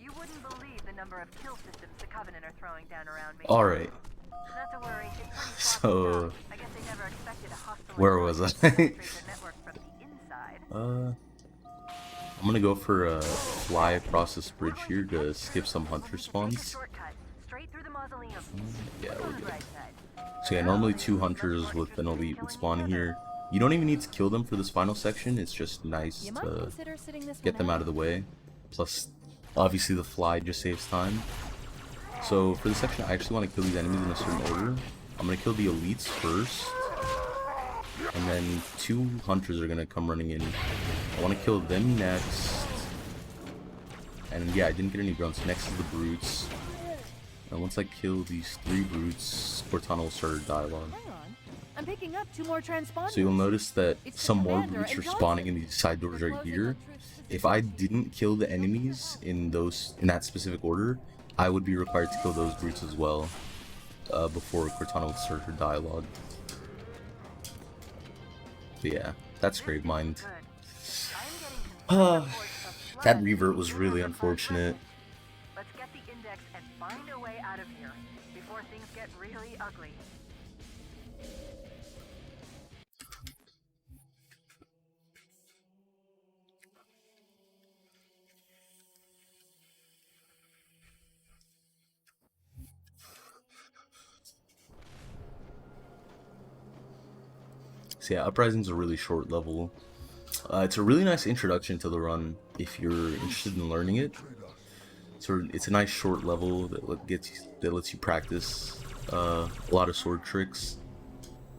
You wouldn't believe the number of kill systems the Covenant are throwing down around me. All right. Not to worry, it's pretty So, I guess they never expected a hostile where was I? network from the inside. I'm gonna go for a fly across this bridge here to skip some hunter spawns. Straight through the mausoleum. Yeah, we're good. So yeah, normally 2 hunters with an elite would spawn here. You don't even need to kill them for this final section. It's just nice to get them out of the way. Plus, obviously the fly just saves time. So for this section, I actually want to kill these enemies in a certain order. I'm gonna kill the elites first, and then 2 hunters are gonna come running in. I want to kill them next. And yeah, I didn't get any grunts. Next is the brutes. And once I kill these 3 brutes, Cortana will start her dialogue. Hang on. I'm picking up 2 more transponders. So you'll notice that some more brutes are spawning in these side doors right here. If I didn't kill the enemies in that specific order, I would be required to kill those brutes as well, before Cortana would start her dialogue. But yeah, that's Gravemind. That revert was really unfortunate. Let's get the index and find a way out of here before things get really ugly. So yeah, Uprising's a really short level. It's a really nice introduction to the run if you're interested in learning it. So it's a nice short level that lets you practice a lot of sword tricks.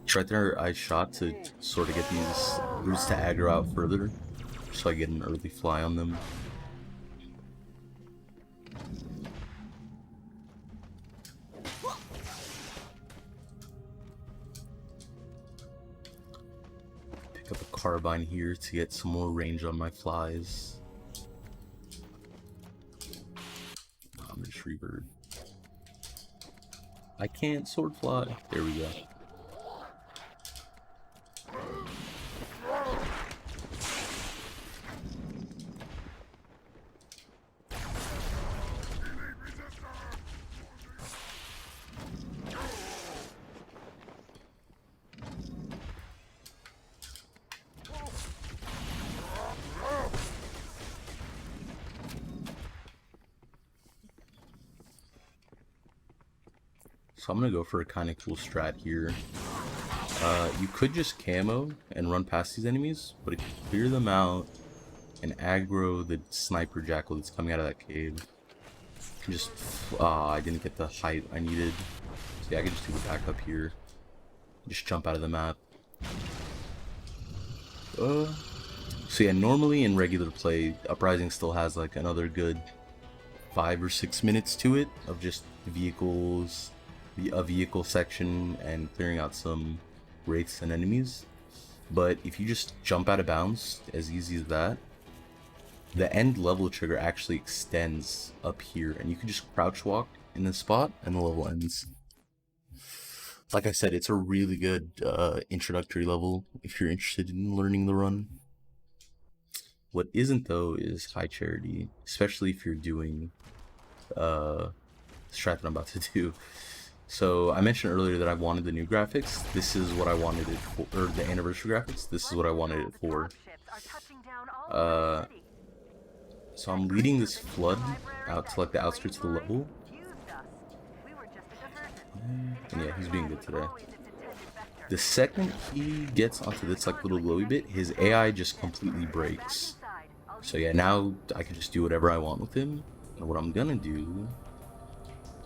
It's right there I shot to sort of get these roots to aggro out further, so I get an early fly on them. Pick up a carbine here to get some more range on my flies. I'm just revert. I can't sword fly. There we go. So I'm gonna go for a kind of cool strat here. You could just camo and run past these enemies, but if you clear them out and aggro the sniper jackal that's coming out of that cave, you can just I didn't get the height I needed. So yeah, I can just do the backup here. Just jump out of the map. So yeah, normally in regular play, Uprising still has like another good 5 or 6 minutes to it of just vehicles, a vehicle section, and clearing out some wraiths and enemies. But if you just jump out of bounds, as easy as that, the end level trigger actually extends up here, and you can just crouch walk in this spot and the level ends. Like I said, it's a really good introductory level if you're interested in learning the run. What isn't though is high charity, especially if you're doing the strat that I'm about to do. So I mentioned earlier that I wanted the new graphics. This is what I wanted it for, or the anniversary graphics. This is what I wanted it for. So I'm leading this flood out to like the outskirts of the level. And yeah, he's being good today. The second he gets onto this like little glowy bit, his AI just completely breaks. So yeah, now I can just do whatever I want with him. And what I'm gonna do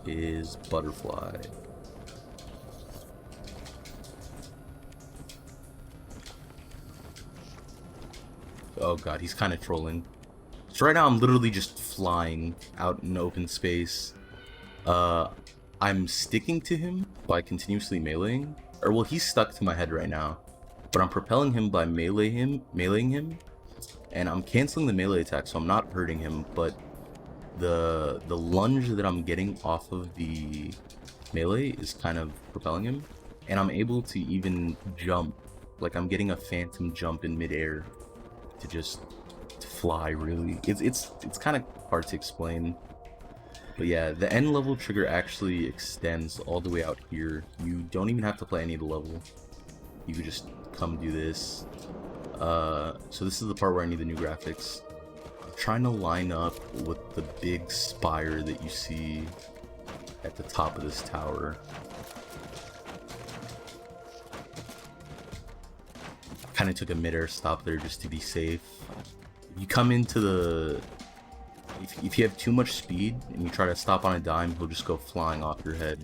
is butterfly. Oh god, he's kind of trolling. So right now I'm literally just flying out in open space. I'm sticking to him by continuously meleeing. Or well, he's stuck to my head right now. But I'm propelling him by meleeing him. And I'm canceling the melee attack, so I'm not hurting him, but the lunge that I'm getting off of the melee is kind of propelling him. And I'm able to even jump, like I'm getting a phantom jump in midair to just fly, really. It's kind of hard to explain. But yeah, the end level trigger actually extends all the way out here. You don't even have to play any of the level. You could just come do this. So this is the part where I need the new graphics. I'm trying to line up with the big spire that you see at the top of this tower. Kind of took a mid-air stop there just to be safe. You come into the... If you have too much speed and you try to stop on a dime, he'll just go flying off your head.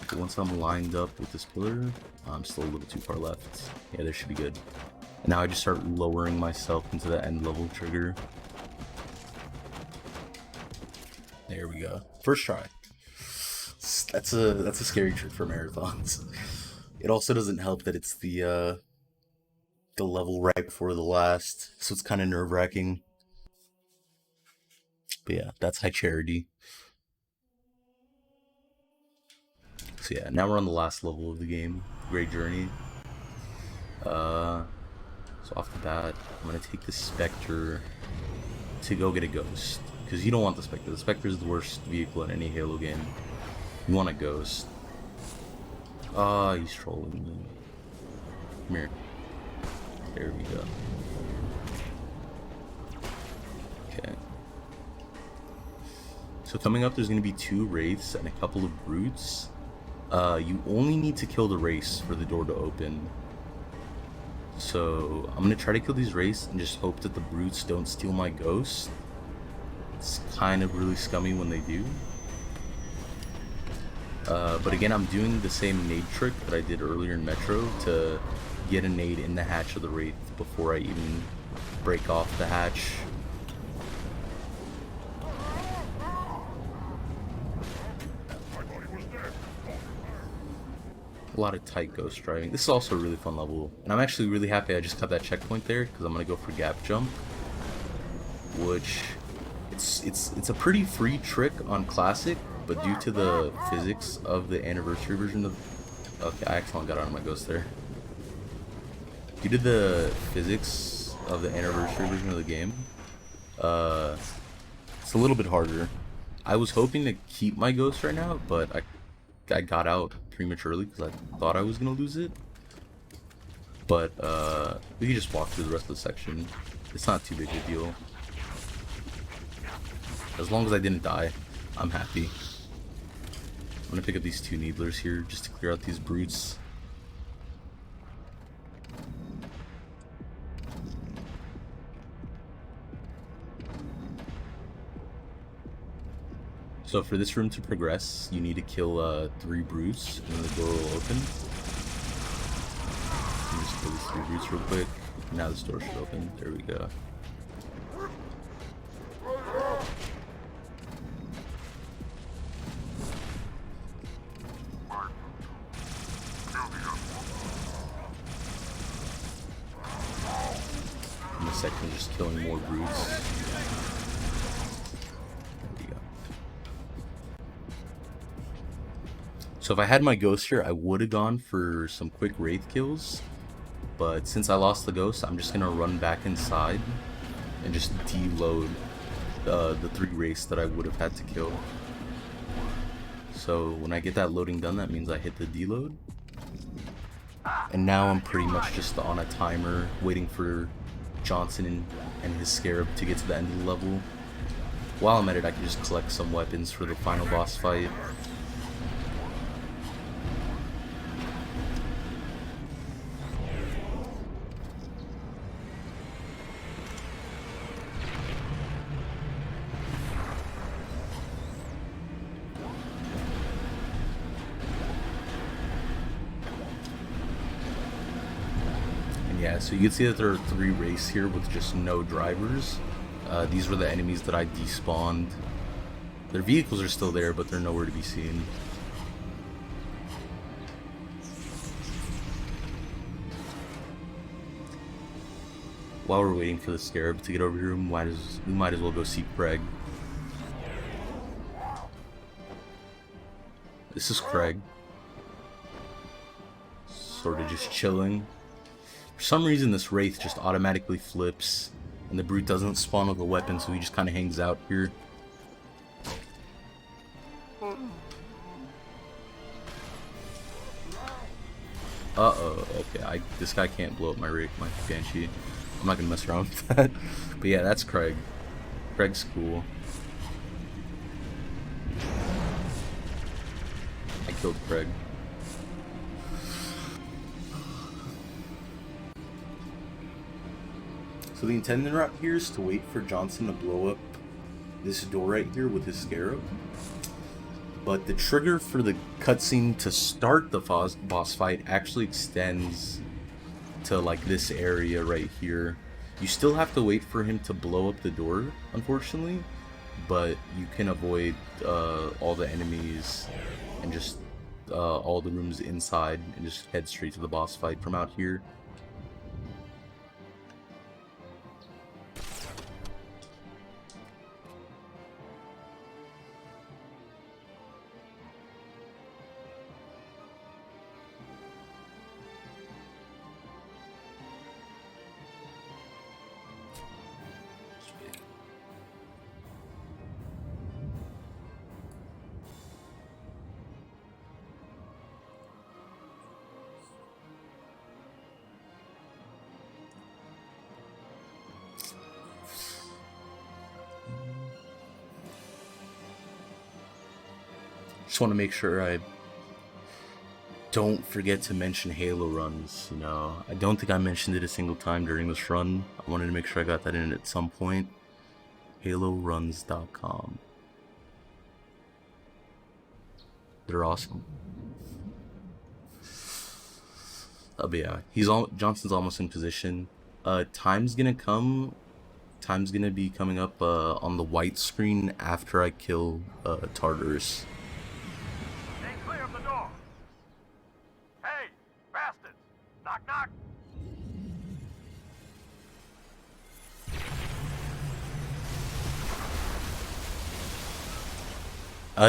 But once I'm lined up with this pillar, I'm still a little too far left. Yeah, this should be good. And now I just start lowering myself into the end level trigger. There we go. First try. That's a scary trick for marathons. It also doesn't help that it's the level right before the last, so it's kind of nerve-wracking. But yeah, that's high charity. So yeah, now we're on the last level of the game, Great Journey. So off the bat, I'm gonna take the Spectre to go get a Ghost, because you don't want the Spectre. The Spectre is the worst vehicle in any Halo game. You want a Ghost. Ah, he's trolling me. Come here. There we go. Okay. So coming up, there's going to be 2 Wraiths and a couple of Brutes. You only need to kill the Wraiths for the door to open. So I'm going to try to kill these Wraiths and just hope that the Brutes don't steal my Ghost. It's kind of really scummy when they do. But again, I'm doing the same nade trick that I did earlier in Metro to get a nade in the hatch of the Wraith before I even break off the hatch. A lot of tight ghost driving. This is also a really fun level, and I'm actually really happy I just got that checkpoint there, because I'm gonna go for gap jump, which it's a pretty free trick on classic, but due to the physics of the anniversary version of... Okay, I accidentally got out of my ghost there. Due to the physics of the anniversary version of the game, it's a little bit harder. I was hoping to keep my ghost right now, but I got out prematurely because I thought I was gonna lose it. But we can just walk through the rest of the section. It's not too big a deal. As long as I didn't die, I'm happy. I'm gonna pick up these 2 needlers here just to clear out these brutes. So for this room to progress, you need to kill 3 brutes, and then the door will open. Let me just kill these 3 brutes real quick. Now this door should open. There we go. In a second, just killing more brutes. There we go. So if I had my ghost here, I would have gone for some quick wraith kills. But since I lost the ghost, I'm just gonna run back inside and just deload the 3 wraiths that I would have had to kill. So when I get that loading done, that means I hit the deload. And now I'm pretty much just on a timer, waiting for Johnson and his scarab to get to the end of the level. While I'm at it, I can just collect some weapons for the final boss fight. Yeah, so you can see that there are 3 wraiths here with just no drivers. These were the enemies that I despawned. Their vehicles are still there, but they're nowhere to be seen. While we're waiting for the scarab to get over here, we might as well go see Craig. This is Craig. Sort of just chilling. For some reason, this wraith just automatically flips, and the brute doesn't spawn with a weapon, so he just kind of hangs out here. Uh-oh, okay, this guy can't blow up my Banshee. I'm not gonna mess around with that. But yeah, that's Craig. Craig's cool. I killed Craig. So the intended route here is to wait for Johnson to blow up this door right here with his scarab. But the trigger for the cutscene to start the boss fight actually extends to like this area right here. You still have to wait for him to blow up the door, unfortunately, but you can avoid all the enemies and just all the rooms inside and just head straight to the boss fight from out here. Just want to make sure I don't forget to mention Halo runs, you know. I don't think I mentioned it a single time during this run. I wanted to make sure I got that in at some point. HaloRuns.com. They're awesome. But yeah, Johnson's almost in position. Time's gonna be coming up on the white screen after I kill Tartarus. Knock, knock.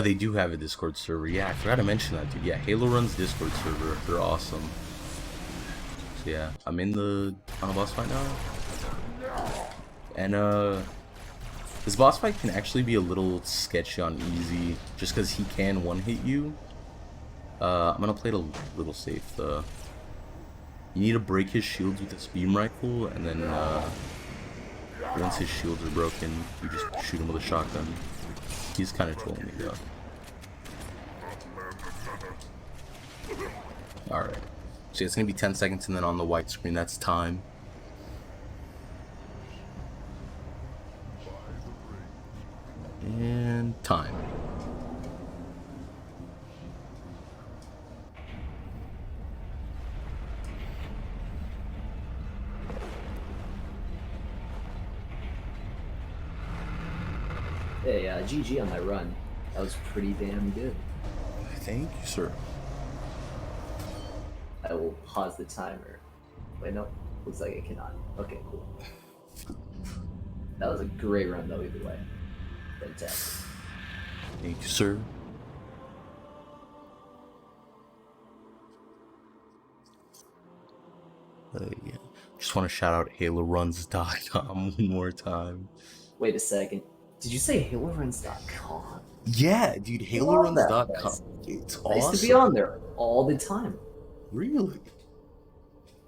They do have a Discord server. Yeah, I forgot to mention that, dude. Yeah, Halo Run's Discord server. They're awesome. So yeah, I'm in the final boss fight now. And this boss fight can actually be a little sketchy on easy, just because he can one-hit you. I'm gonna play it a little safe though. You need to break his shields with this beam rifle, and then once his shields are broken, you just shoot him with a shotgun. He's kind of trolling me though. Alright. So it's going to be 10 seconds, and then on the white screen, that's time. And time. Hey, GG on my run. That was pretty damn good. Thank you, sir. I will pause the timer. Wait, no. Looks like I cannot. Okay, cool. That was a great run, though, either way. Fantastic. Thank you, sir. Yeah. Just want to shout out HaloRuns.com one more time. Wait a second. Did you say HaloRuns.com? Yeah, dude, HaloRuns.com. It's awesome. I used to be on there all the time. Really?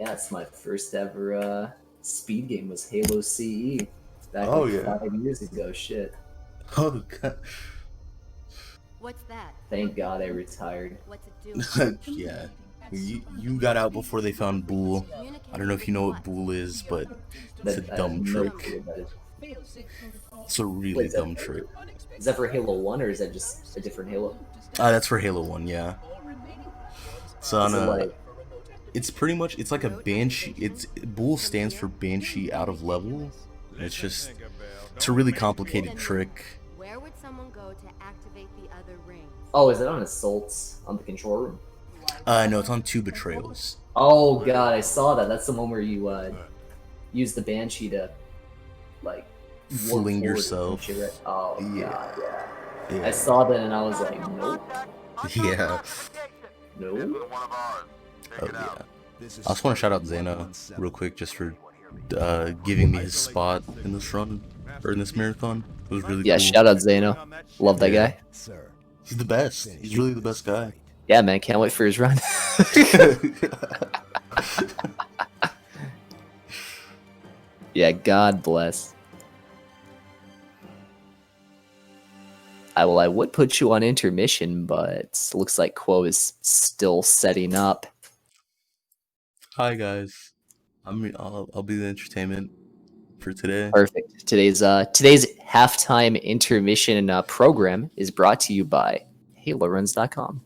Yeah, it's my first ever speed game was Halo CE. Back 5 years ago, shit. Oh, God. What's that? Thank God I retired. What's it do? Yeah. You got out before they found Bool. I don't know if you know what Bool is, but it's a dumb trick. It's a really dumb trick. Is that for Halo 1 or is that just a different Halo? That's for Halo 1, yeah. It's on it's pretty much, it's like a Banshee. Bool stands for Banshee out of level. It's a really complicated trick. Where would someone go to activate the other rings? Oh, is it on Assaults on the control room? No, it's on 2 Betrayals. Oh god, I saw that. That's the one where you use the Banshee to like fling yourself. Shit, right? Oh yeah. God, yeah. Yeah. I saw that and I was like, nope. Yeah. No. Oh yeah. I just want to shout out Zeno real quick just for giving me his spot in this run or in this marathon. It was really Yeah, cool. shout out Zeno. Love that guy. He's the best. He's really the best guy. Yeah, man, can't wait for his run. Yeah, God bless. I would put you on intermission, but looks like Quo is still setting up. Hi guys. I'll be the entertainment for today. Perfect. Today's halftime intermission program is brought to you by HaloRuns.com.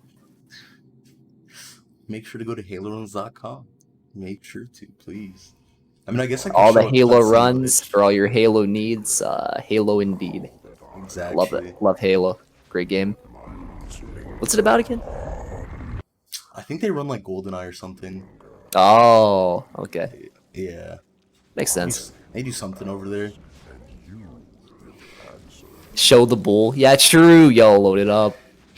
Make sure to go to HaloRuns.com. Make sure to, please. I mean, I guess I can all the show a Halo cutscene runs footage. for all your Halo needs. Halo indeed. Exactly. Love it. Love Halo. Great game. What's it about again? I think they run like GoldenEye or something. Oh, okay. Yeah. Makes sense. They do something over there. Show the bull. Yeah, true. Yo, load it up.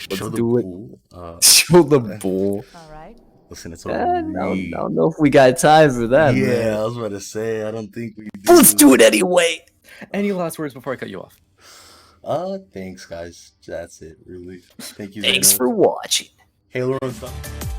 Let's Show the do it. bull. Show the bull. Listen, it's I a don't know if we got time for that. Yeah, man. I was about to say, I don't think we do. Let's do it anyway. Any last words before I cut you off? Thanks, guys. That's it, really. Thank you. Thanks Zeno. for watching. HaloRuns.